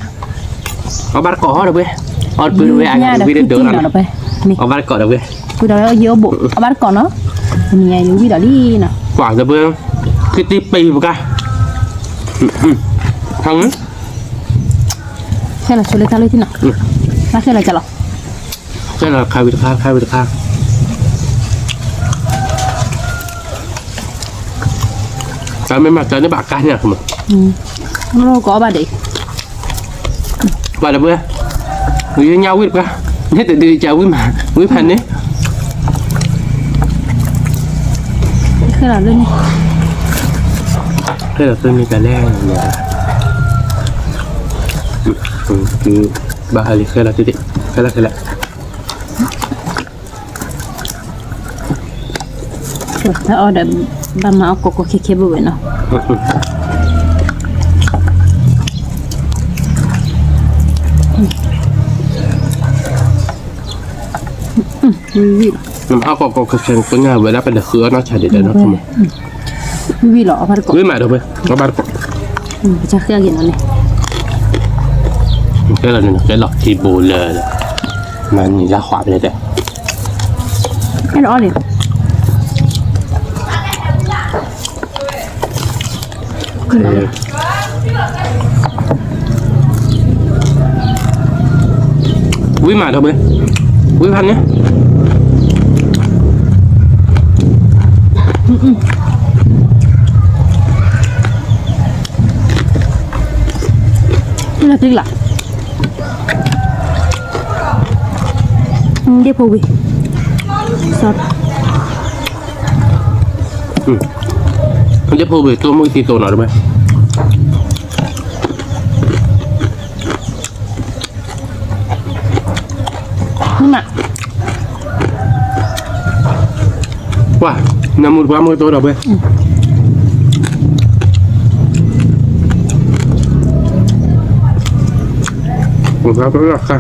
เอาบ้านเกาะเดี๋ยวเพื่อนเอาปืนไว้อ่านวิดีโอนั่น ไปนี่ เอาบ้านเกาะเดี๋ยวเพื่อน กูเดี๋ยวเยอะบุเอาบ้านก่อนเนาะมีไงรู้วิดอลี่เนาะ กว่าเดี๋ยวเพื่อนคือตีปีบุกันทางนั้น แค่ละชุดเล็กเลยที่เนาะแล้วแค่ละจะหรอ ใช่แล้วใครวิทย์ค่าใครวิทย์ค่าการไม่มาเจอในบากการเนี่ยคือมัน เราก็บ้าเด็ก ว่าเดี๋ยวเพื่อนวิญญาวิทย์กันนี่แต่ดีใจวิมาวิพันนี้ แค่ละเรื่องนี้ เพื่อเราซื้อมีการแลกเนี่ยคือบาฮาริเคยละทีเดียวเคยละ ถ้าเอาเดี๋ยวบ้านมาเอาโกโก้เคบุ้ยเนาะวิ น้ำข้าวก็เชิงเป็นงานเวลาเป็นเดือดคือน่าใช่เด็ดเนาะคุณ วิหรอบ้านก่อน วิมาเดี๋ยวเพื่อนเอาบ้านก่อน จะเคลียร์กินอะไร เคยละเนี่ยเคยหลอกทีโบเลยมันนี่ละขวาไปเลยแต่ ไม่รอเลย วิมาเดี๋ยวเพื่อนวิพันเนี่ย นี่ละติ๊กละเดี๋ยวพอวิซอส มันจะพูดไปตัวมือตีตัวหน่อยได้ไหมนี่มา ว่าน้ำมือว่ามือตัวเราไปผมครับตัวหลักค่ะ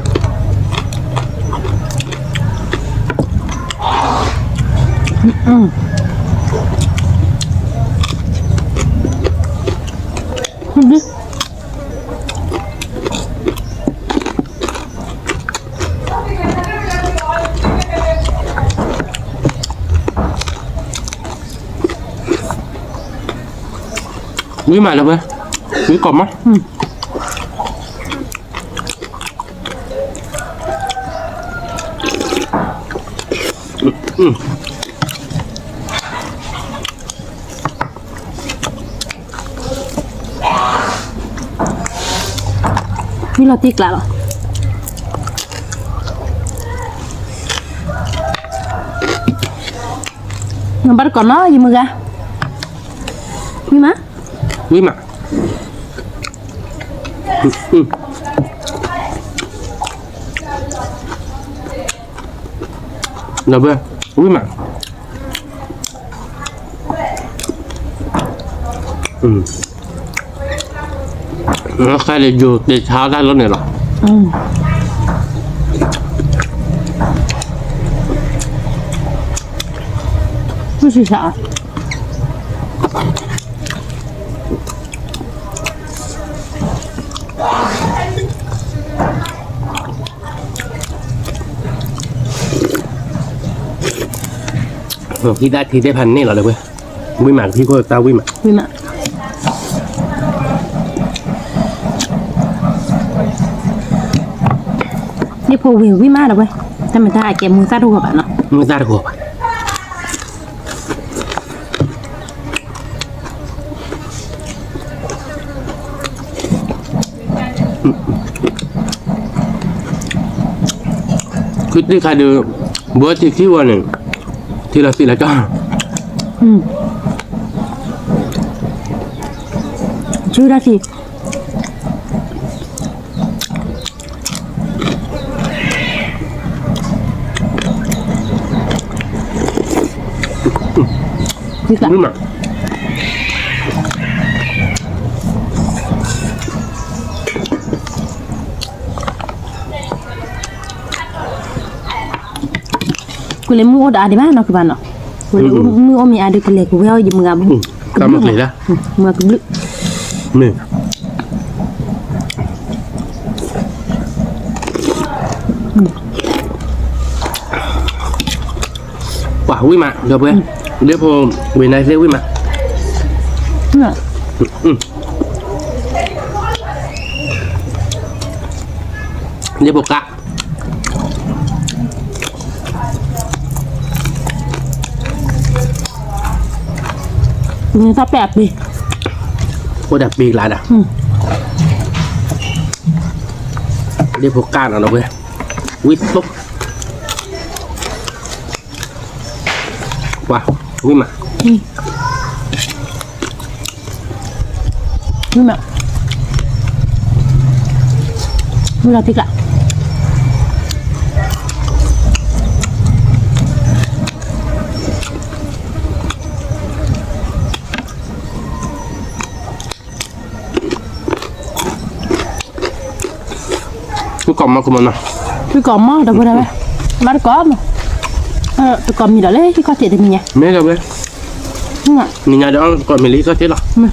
วิมาแล้วเว้ยวิกรอบมั้ยนี่เราติ๊กละหรอน้ำบัตรก่อนเนาะยี่มือกะมีมะ วิมาแล้วเว้ยวิมาแล้วใครเลยอยู่ในเช้าได้รถเนี่ยหรอไม่ใช่สา พี่ได้ทีได้พันนี่เหรอเลยเว้ยวิมาพี่ก็ตาวิมา มีมะนี่พอวิววิมาแล้วเว้ยแต่มันได้แกมือซาดูกับเนาะ มึงตาหัวปะ คือที่ใครดูบัวที่คิดว่าหนึ่งที่เราสิแล้วก็ ชื่อได้สิ นี่แหละ นี่มา กูเลยมือada di mana ke mana?กูเลยมือมีadaกูเลยกูเอาอยู่มึงอ่ะ ตามมาเลยละ มือกบลึก นี่ว้าววิ่งมาเดี๋ยวเพื่อนเดี๋ยวพอเวนไนเซวิ่งมา เนี่ย เดี๋ยวพอกะ นี่ถ้าแปบดิ โคดับปีกหลายอ่ะเดี๋ยวพอกะเอาเพื่อนวิ่งปุ๊บว้าววิ่งมา นี่แม่เวลาติกละ กูกล่อมมาคุมันนะ Cái còm mà đâu có đâu mà nó có mà cái còm gì đó lấy cái có thể được mình nhỉ ไม่เดี๋ยวเพื่อน đúng không นี่ไงเดี๋ยวก่อนมิลลี่ก็เจ๊หรอ ạ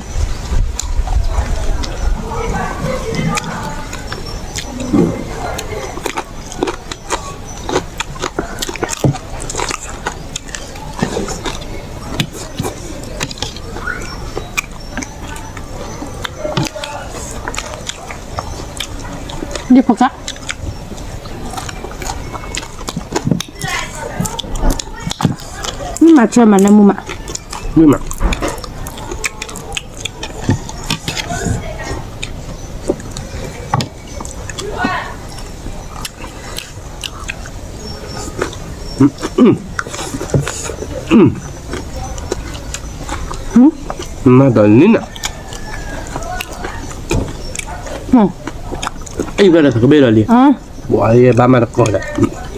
เดี๋ยวพอกันี่มาเชื่อมันนะมุมอ่ะ วิ่งมามาตอนนี้น่ะ ไอ้เวลาสักเบลล์เลย อ่า บัวไอ้บ้านมาตะกอนเลย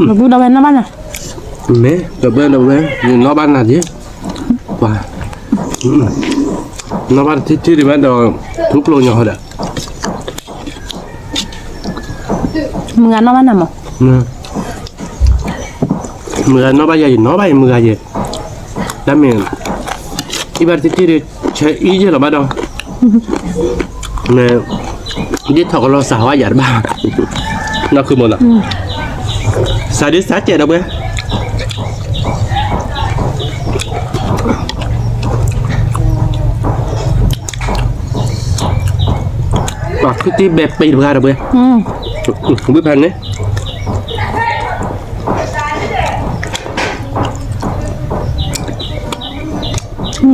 เราพูดเอาไว้นะบ้านน่ะ เนี่ยกับเบลล์เว้ยอยู่นอกบ้านน่ะดิว้า นอกบ้านที่ที่บ้านเราทุกโรงยังเขาเด้อ มึงงานนอกบ้านน่ะมั้ง เนี่ยมือนอกบ้านใหญ่นอกบ้านมือใหญ่แล้วมีอีบ้านที่ที่ใช้อีเจหรอบ้านเราเนี่ยดิถอกเราสาวหยาดบ้านั่นคือมันอ่ะสาดิสาเจ็ดเอาไปปากที่ที่แบบปีนมาเอาไปวิพันธ์เนี่ย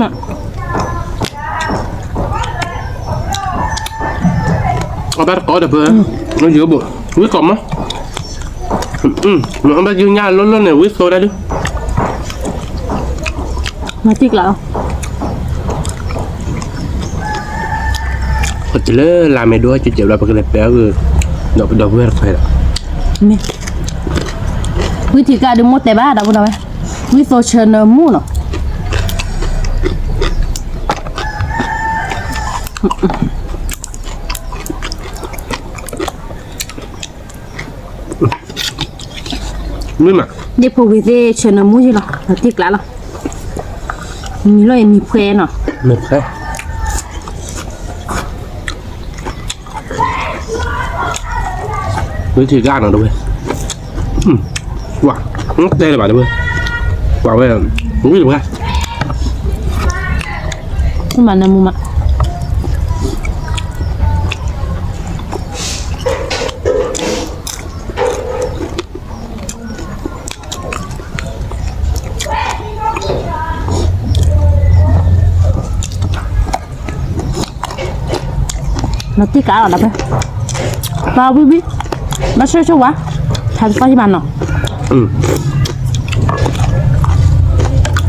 น่ะ เอาแบบก่อนเดี๋ยวเพื่อนเราเยอะบ่วิกล่อมมั้ยมันแบบยืนยันล้นๆเนี่ยวิโซได้ด้วย มาติ๊กแล้ว ก็จะเลิกลาไม่ด้วยจะเจ็บเราไปกันเลยแป๊บเลยดอกเวรใครล่ะ นี่วิธีการดูมดแต่บ้านเราพูดเอาไว้วิโซเชนมูเนาะ ไม่มา เดี๋ยวพอวิเซเชนมูจีหรอมาติ๊กแล้วนี่เลยมีเพลนเนาะ ไม่ใช่วิธีการเอาด้วยว้าได้เลยบ้าด้วยว้าเว้ยวิ่งไป มันนะมุมอ่ะ nó tí cả ở đâu đấy bao biết biết nó sẽ cho quá thành có gì bạn nào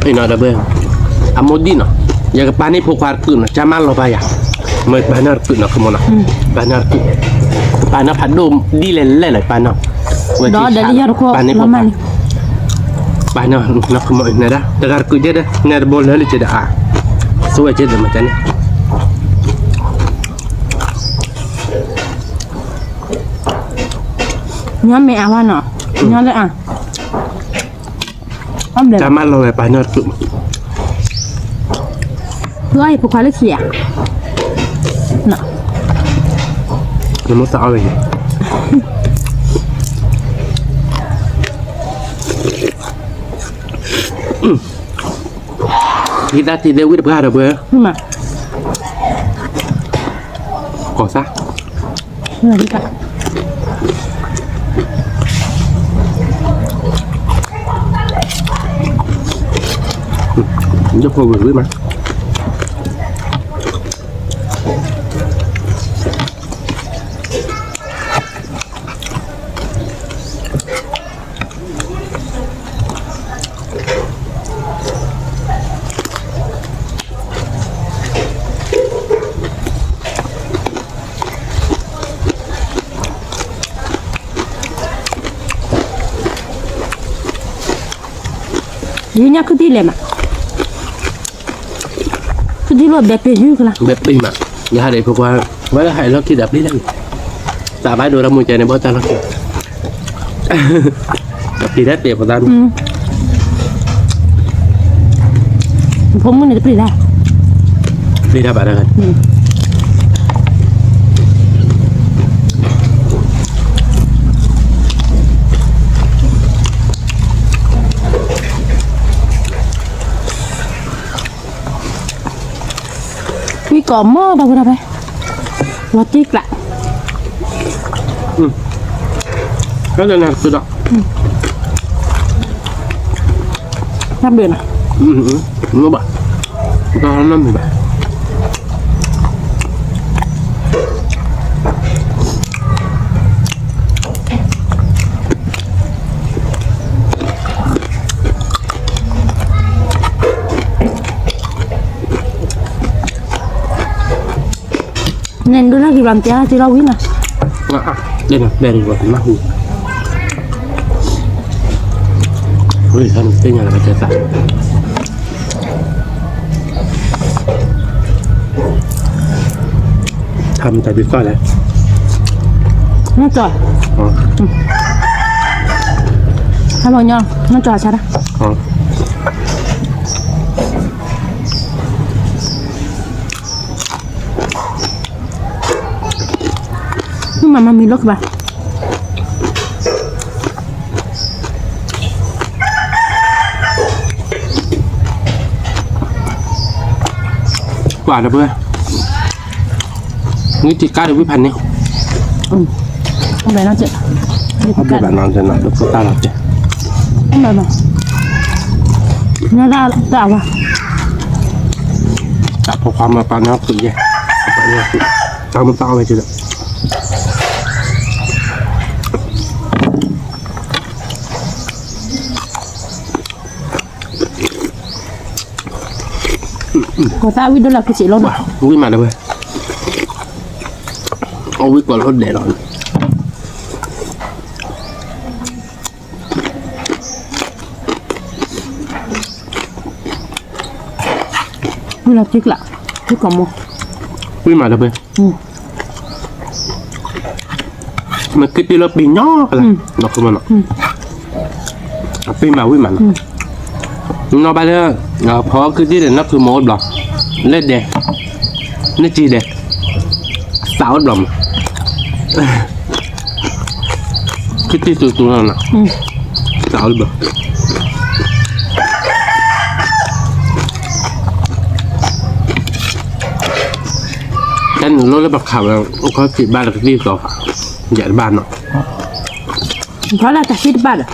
Ini ada ber. Amodin no. Ya ke pani pokok tu no. Jamal lo bayar. Mai banar tu no kemana? Banar tu. Banar padum di lele lah banar. Đó để lý do của lắm anh. Banar nak kemana ni dah. Tegar ku je dah. Ni ada bola ni je dah. Suai je dah macam ni. Nhớ mẹ à nó. Nhớ đấy à. Ông để Jamal lo banar tu. Rồi phụ khoa lớp gì à? Nè. Nó sao vậy? Kita tidak wid berada ber. Nhưng mà Có sao? là đi cả. Giúp cô gửi mà. Đi nhá cứ đi lên mà. Cứ đi luôn bẹp bẹp như thế nào. Bẹp đi mà. Nhà đây vừa qua với hai lót kia đập đi lên. Tạ bãi đồ ra mùi chè này bao ta lót. Đập đi đất đẹp của ta. Không muốn này đi ra. Đi ra bạn ơi. Vì có mơ đâu ra đây. Nó tiếc lại. Cái này là tự động. Năm biển à? Nó bạn. Nó 50 bạn. Nên đứa nó kịp làm chả chứ đâu biết nè. Đây nè, đây là cái mắt hù. Ôi, sao cái nhà là cái chết sạch. Thăm tại biết coi này. Nó trời. Hai bọn nhau, nó trời sao đó. Nhưng mà mình lúc bà. Quả được bữa. Nghĩ thịt cá được với phần đi. Không để nó chuyện. Không biết bạn nói thế nào, được có ta làm chứ. Không để mà. Nó ra tạo à. Tạo mộtความmà bạn nó tự nhiên. Tao muốn tao về chứ được. Có sao biết đó là cái chị luôn rồi. Không biết mà đâu ơi. Không biết còn nó để rồi. Như là chiếc lạ. Chứ còn một. Biết mà đâu ơi. Mà cái tí nó bị nhỏ là nó không mà nó. Biết mà biết mà nó. Nó bây giờ phó cái gì nó cứ một blog lên đẹp nó chỉ đẹp 6 blog cái tí tụi nó nè 6 blog cái nó lấy bạc khảo là có chỉ ba là cái gì rồi giải ba nó Có là ta xít ba rồi.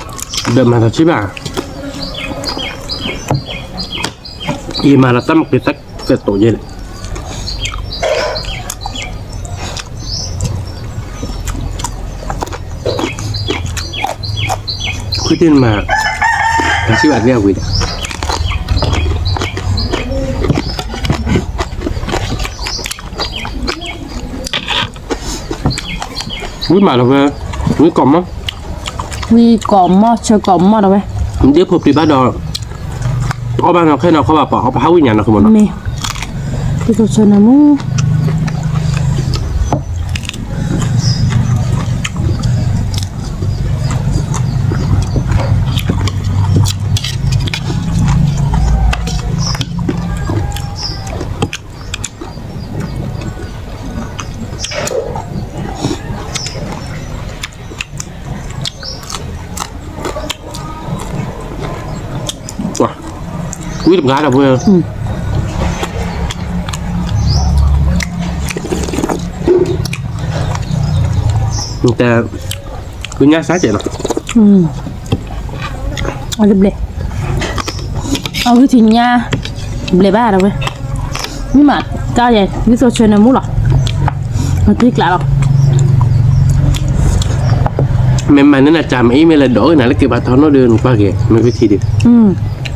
đợt mà thật chứ bà mà là tắm cái sách cái tổ vậy này. คือที่มาชีวิตเนี่ยวิดวิ่งมาแล้วเว้ยวิ่งกล่อมมั้ง วีกอมมอเชอกอมมอเอาไว้ เดี๋ยวผมตีบ้านดอกเอาบ้านเราแค่เราเข้ามาปอกเอาไปหาวิญญาณเราคือมัน เมที่ตัวชนะมูว้าวิ่งงานเราเว้ยแต่คุณย่าสาเจ็ดหรอ เอาเล็บเอาคือทิ้งยาเล็บบ้าเอาไว้ไม่มาก้าวใหญ่วิโซชนะมูหรอมันพลิกแล้วหรอ mềm nên là chạm ý mới là đổ này là cái bà tháo nó đưa qua kìa mấy cái thì đi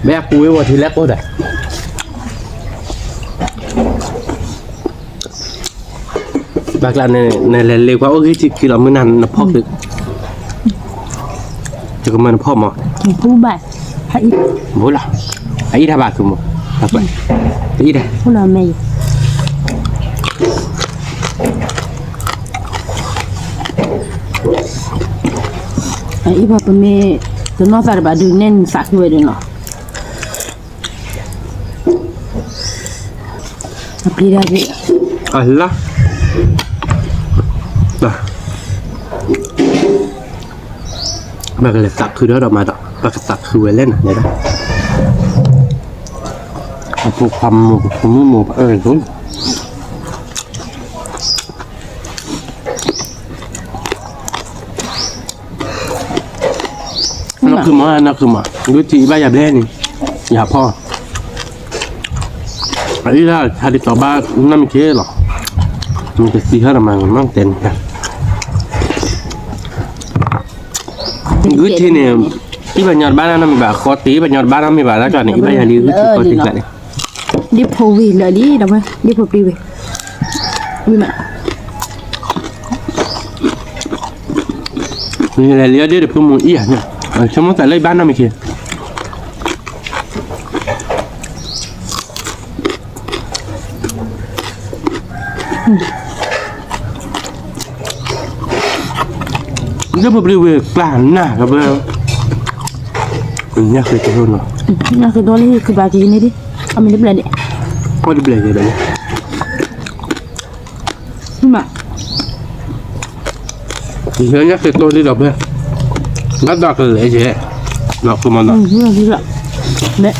bé cúi vào thì lép có đấy bác là này là liều quá ôi thì khi là mới nằm nó phóc được chứ còn mà nó phóc mà ผู้บ่ายให้อีก bố là ấy ra bà cứ một thật vậy tí đây ผู้เราไม่ไอ้อีพ่อเป็นเมย์ตัวนอกจากบาดูเน้นสักด้วยเนาะพี่ได้พี่ Allah nah bà cái tạc thứ đó mà đó bà cái tạc thứ lên này này đó một phần một rồi nó cứ mà đứa chị ba già đen này nhàพ่อấy là hai đứa tao ba năm kia rồi mình phải xí hết là mà mang tiền cả cứ thế này cái bà nhọt ba năm mình bảo khó tí bà nhọt ba năm mình bảo ra chọn này bà nhà đi cứ khó tí lại này đi phô vì là đi đâu đi phô đi về đi mà như là lý được không muốn ý à nhỉ trong nó tại lấy ba năm mình kia rất một điều về plan nè các bạn nhắc về cái luôn rồi nhắc cái đó đi cái bà kia này đi ông mình đi lên đi có đi lên rồi đấy mà thì nhắc về tôi đi đọc đây ngắt đọc cái lễ gì đọc của mình đi rồi đấy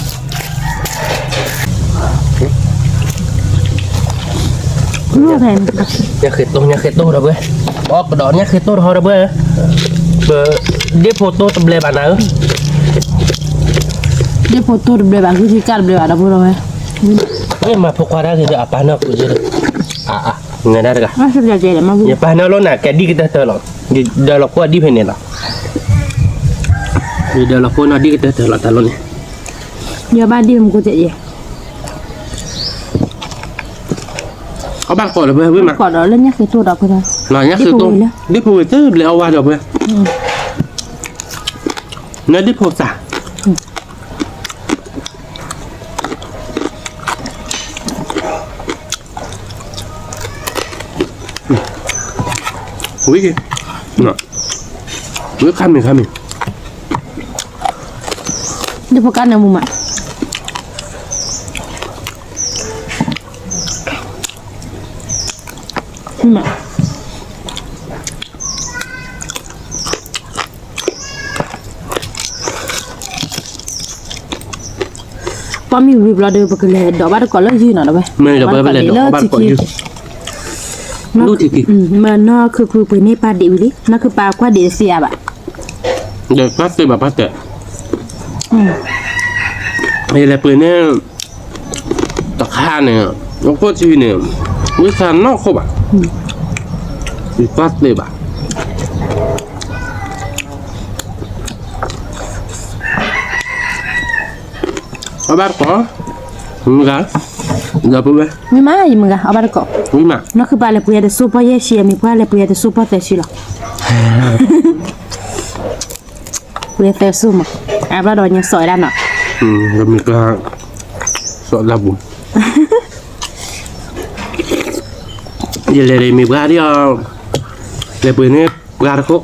Nó thành nhắc khét tô đâu bữa bó cái đó nhắc khét tô thôi đâu bữa đi photo tập lệ bạn nào đi photo được bạn cứ đi cắt được bạn đâu rồi nhưng mà phục qua đó thì được apa nó cũng chưa được ngày đó được à nó sẽ ra chơi mà ya pa nó nè cái đi kita terlok di dalam kuat di sini lah di dalam kuat nó đi kita terlok talon giờ ba đi một cái gì có bác gọi là với mặt còn đó lên nhắc cái tô đọc rồi nói nhắc từ tôi đi phụ người tư leo qua được với nó đi phụ xả ui kìa nè ui khăn mình đi phụ cắt nào mù mà mà qua mình việc là được cái lệ đó bắt có lợi gì nào đâu vậy mình là bởi lệ đó bắt có gì lúc thì kì mà nóคือไปนี่ปลาดิวดินั่นคือปลากว่าเดเซียบะ để phát từ bà phát tệ đây là bữa nay tạc khan này nó có gì này với khan nó không ạ để phát từ bà เอาบ้านก่อนมึงกันเดี๋ยวไปเว้ย mi mai mga abare ko มึงมา no che vale poi adesso poi esci mi poi poi adesso poi te ci la poi te suma abra donya soi dan no แล้วมีก็สอดระบุอย่าเลยมีบ้านที่เอาเลยปืนนี่บ้านเขา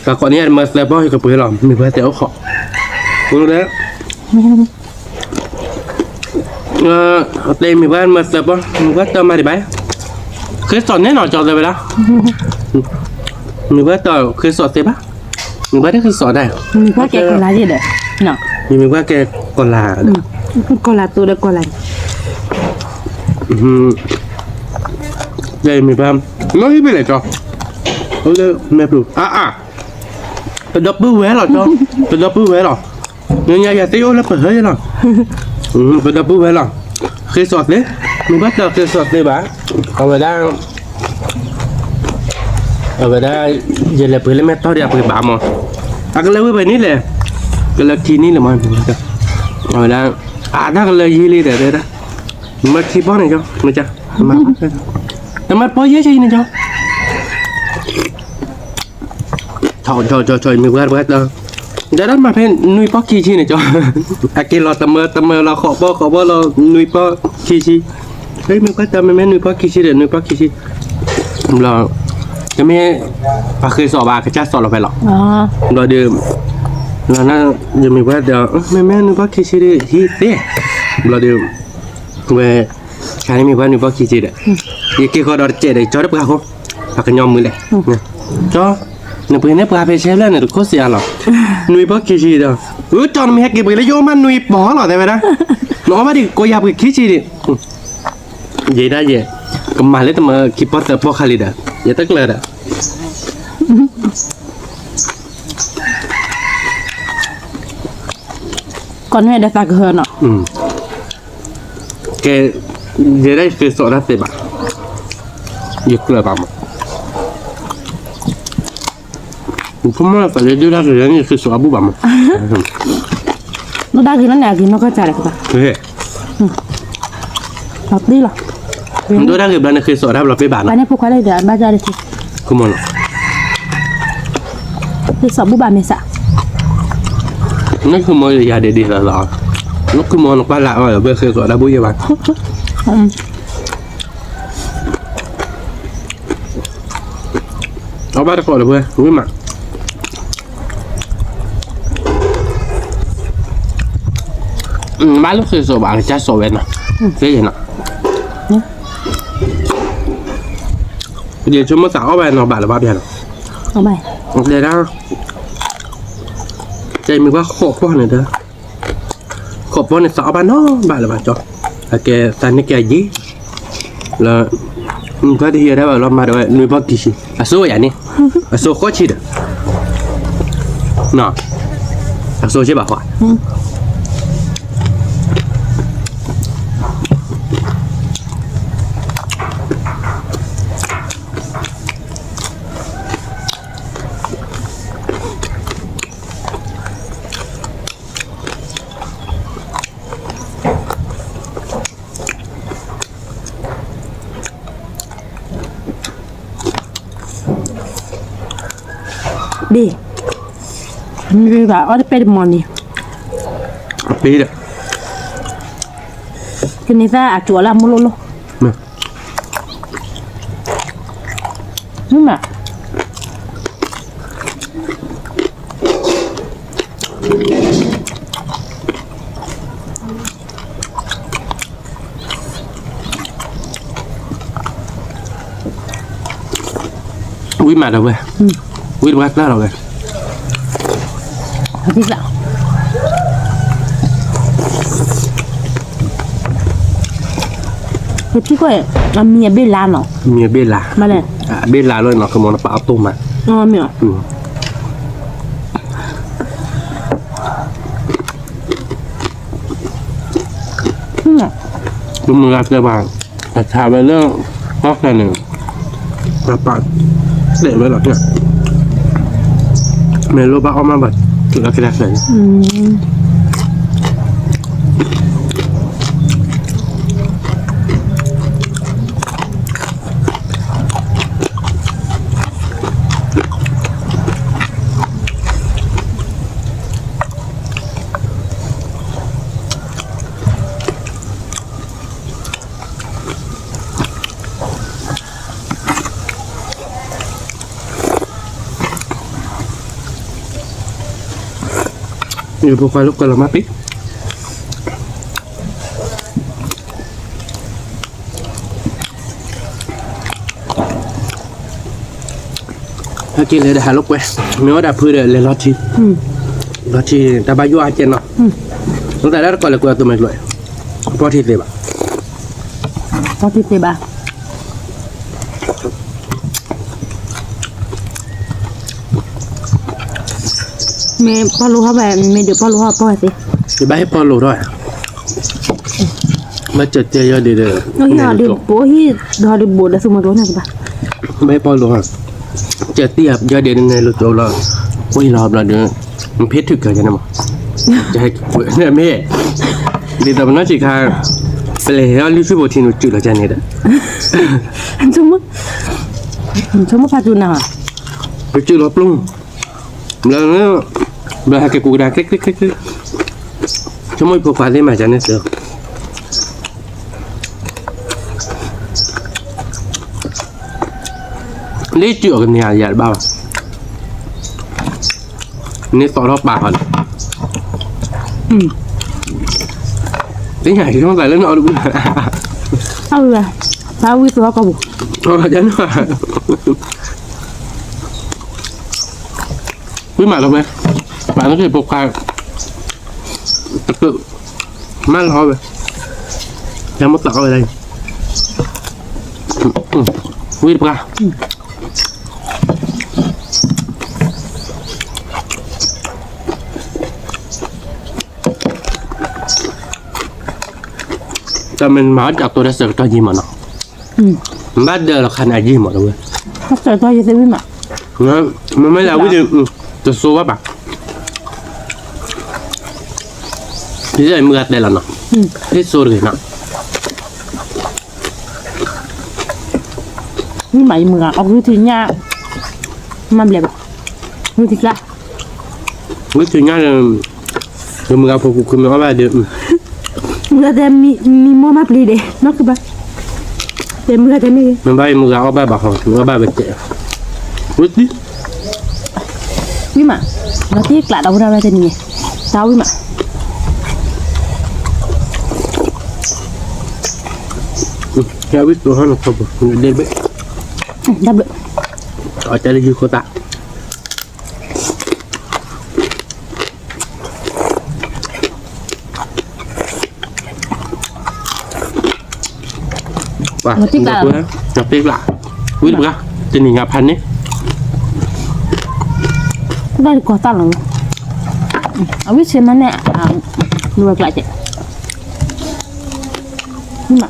แต่ก่อนนี้มาเลยบ่อยกับปืนหรอมีบ้านแต่เอาขอรู้แล้วเลยมีบ้านมาเลยบ่มีบ้านต่อมาดิบ้าเคยสอนแน่นอนจอดเลยไปแล้วมีบ้านต่อเคยสอนเสร็จปะมีบ้านที่เคยสอนได้ mi qua che con la gente no มีบ้านแกก่อนลา con la tu de con la เลยมีบ้านน้องที่ไปไหนจอเขาจะแม่ปลูกเป็นดับเบิลแหวนหรอจอเป็นดับเบิลแหวนหรอเนี่ยอย่าตีโอแล้วเปิดเฮ้ยหรอเป็นดับเบิลแหวนหรอเคยสอดเลยมีบ้านเคยสอดเลยบ้าเอาไปได้อย่าเลยเปิดเลยแม่ต่อเดี๋ยวเปิดบ้ามั้งก็เลยไปนี่เลยก็เลยทีนี่เลยมั้งเอาไปได้ถ้าก็เลยยี่ลี่เดี๋ยวได้มาทีบ้านไหนจอมาจ้ะมาแต่มาปอยเยอะใช่ไหมจ๊ะถอยมีเวลาแล้วเดี๋ยวนั้นมาเป็นนุยปอกขี้ชีเนี่ยจ๊ะอากิเราตะเมอเราขอบ่เรานุยปอกขี้ชีเฮ้ยมันก็ตะแม่นุยปอกขี้ชีเดี๋ยวนุยปอกขี้ชีเราจะไม่เคยสอบบากระจ้าสอบเราไปหรอก อ๋อ เราเดิมเราน่าจะมีว่าเดี๋ยวแม่นุยปอกขี้ชีดิที่เต้เราเดิมเว้ใช่มีว่านุยปอกขี้ชีเด้ยี่กี่คนเราเจ๊ได้จอดปะเขาปากกันยอมมือเลยจอเนี่ยเพื่อนเนี่ยปลาไปเชฟแล้วเนี่ยทุกคนเสียหรอนุยปอกขี้ชีเด้อจอนมีแฮกเก็บไปแล้วโยมันนุยปอหรอได้ไหมนะน้องมาดิกูอยากไปขี้ชีดิเย่ได้เย่ก็มาเลยแต่มาคิดพอแต่พอขาลิดอ่ะเย่ตั้งเลยอ่ะ con mẹ đã tag hơn nó แกเย่ได้คือสอนได้เต็มอ่ะเยอะเลยป่ะมั้งผมว่าแต่เดี๋ยวได้คือนี่คือสอนบุบมั้ง nó đã cái nó nè cái nó có trả lại các bạn เฮ้ย hợp đi là ผมดูได้คือบ้านคือสอนได้เราไปบ้าน bạn ấy phụ khoai đây để ba ra đây thì คุณมอง thì sợ bố bà mẹ sợ นั่นคือมองยาเด็ดๆหรอนั่นคือมองบ้านละว่าเบอร์คือสอนได้บุยบ้านเอาบ้านก่อนเลยเพื่อนวิ่งมาบ้านลูกคือสอบอะไรจะสอบเองนะเสียยังนะเดี๋ยวชมมาสาวเอาไปนอนบ้านหรือบ้านเพียง không bài โอเคนะใจมีว่าขอบพ่อหน่อยเด้อขอบพ่อในสาวบ้านเนาะบ้านหรือบ้านจอแกตอนนี้แกยี่แล้วมึงก็ที่ได้แบบเรามาด้วยนุ้ยบอกกี่ชีสู้อย่างนี้สู้โคตรชีเด้อเนาะสู้ใช่ป่ะวะđi đi vào ở đây mòn đi ปีเด้อ cái này ra à chùa làm mua lô nhưng mà วิ่งมาแล้วเว้ยวิ่งวัดแล้วเราเว้ย hợp đi dạo cái quậy là mía bê lan nó เมียเบลลา mà này เบลลาเลยเนาะคือมองปลาเอาตุ้มมา mía ตุ้มมือรับเจ้าบ้านแต่ถามไปเรื่องฮอกนั่นหนึ่งปลาปัดเด็ดไว้หรอเนี่ยเมโลบ้าเอามาแบบจุดละกี่แรกเลย อยู่พวกลูกกระมาปิ๊กถ้ากินเลยได้หาลูกไว้เนื้อได้พื้นเลยรอทีรอทีแต่บายุอาเจนเนาะตั้งแต่แรกก่อนเลยกูเอาตัวมันเลยพอทีเลยบ่ พอติดเลยบ้าเมย์พอรู้เขาแบบเมย์เดี๋ยวพอรู้เขาปล่อยสิ จะไปให้พอรู้ด้วยมาเจอเจอเยอะดีเลย น้องยาดิโป้ที่ดอดิบูดแล้วสมมติว่าไงบ้า ไม่พอรู้ครับเจอเตี้ยเยอะดีในรถตัวเราโอ้ยรอบเราเดี๋ยวมันเพชรถึกเกินนะมั้งจะให้เนี่ยแม่ดีแต่มันน่าจะคาไปเลยแล้วรีบช่วยบอกทีหนูจุดแล้วจะเนี่ยเด้อ สมมติพาจูน่ะ ไปจุดรถปรุงแล้วเนี่ยเวลาแกกูได้คลิกชั่วโมงพวกฟ้าได้มาจากเนี่ยเสือนี่จุดกันเนี่ยอย่าบ้านี่ต่อรอบปากก่อนนี่ใหญ่ที่ต้องใส่แล้วนอนดู เอาเลยพาวิศวกรบุก จันว่าวิมาทำไมมาต้องเคยปกครองตะกุมันรอไปยังไม่ตักอะไรวิ่งปะแต่มันมาจากตัวเด็กตัวยิ้มอ่ะเนาะบ้านเดิมเราขนาดยิ้มหมดเลย ถ้าเจอตัวจะวิ่งมา นะมันไม่แล้ววิธีจะสู้ว่าปะที่จะมือได้แล้วเนาะที่สู้เลยเนาะ นี่หมายมือเอาวิธีนี้มันแบบวิธีละ วิธีง่ายเลยคือมือเอาพวกคุณมาว่าเดี๋ยว มือแต่มีโมมาปลีเดนอกคือบ้าแต่มือแต่ไม่ มันไปมือเอาแบบเขามือเอาแบบเจ๊วิธี วิ่งมาแล้วที่กลาดเอาอะไรจะนี่เท้าวิ่งมา แค่วิธีตัวเขาหนุ่มเขาบอกเดินไป ดับเลย เอาใจเลยคือโคตะว่านับติ๊กละวิธีละจะหนีงับพันนี่ ได้ก่อตั้งหรอเอาวิธีนั้นเนี่ยดูแบบไรเจ๊นี่มา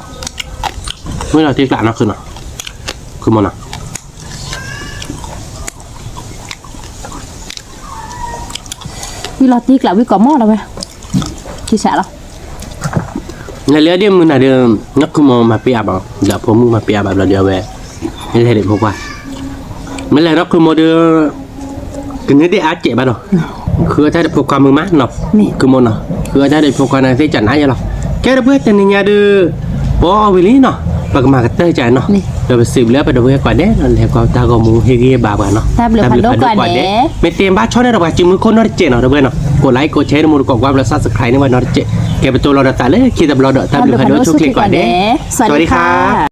เมื่อเราติ๊กละนะคือเนาะคือมันอ่ะวิลาตีกลับวิก่อหม้อแล้วไหมกี่แสนแล้ว ในเรื่องเดียวมึงน่ะเดิมนักคือมองมาเปียบ่เดี๋ยวผมมึงมาเปียแบบเราเดียวเว้ยไม่ใช่เด็กพวกว่าไม่เลยนักคือโมเดลกันนี้ได้อาเจ็บบ้างเนาะคือถ้าได้พวกความมึงมั้ยเนาะคือโมเนาะคือถ้าได้พวกความนั้นที่จัดให้ยังเนาะแค่เพื่อนจะเนี่ยดื้อบ่เอาไปเลยเนาะปากมากันเตยใจเนาะเดี๋ยวไปสืบแล้วไปดูก่อนเด้แล้วก็ตาก็มูเฮียบาบเนาะ ถ้าเบลพันโดก่อนเด้ ไม่เตรียมบ้าชอบได้หรอกว่าจิ้มมือคนนอร์เจเนาะเพื่อนเนาะกดไลค์กดแชร์มือกดว่าเราซับสไครต์ในวันนอร์เจแกเป็นตัวเราแต่เลยคิดแต่เราเด้อถ้าเบลพันโดช่วยคลิกก่อนเด้ สวัสดีค่ะ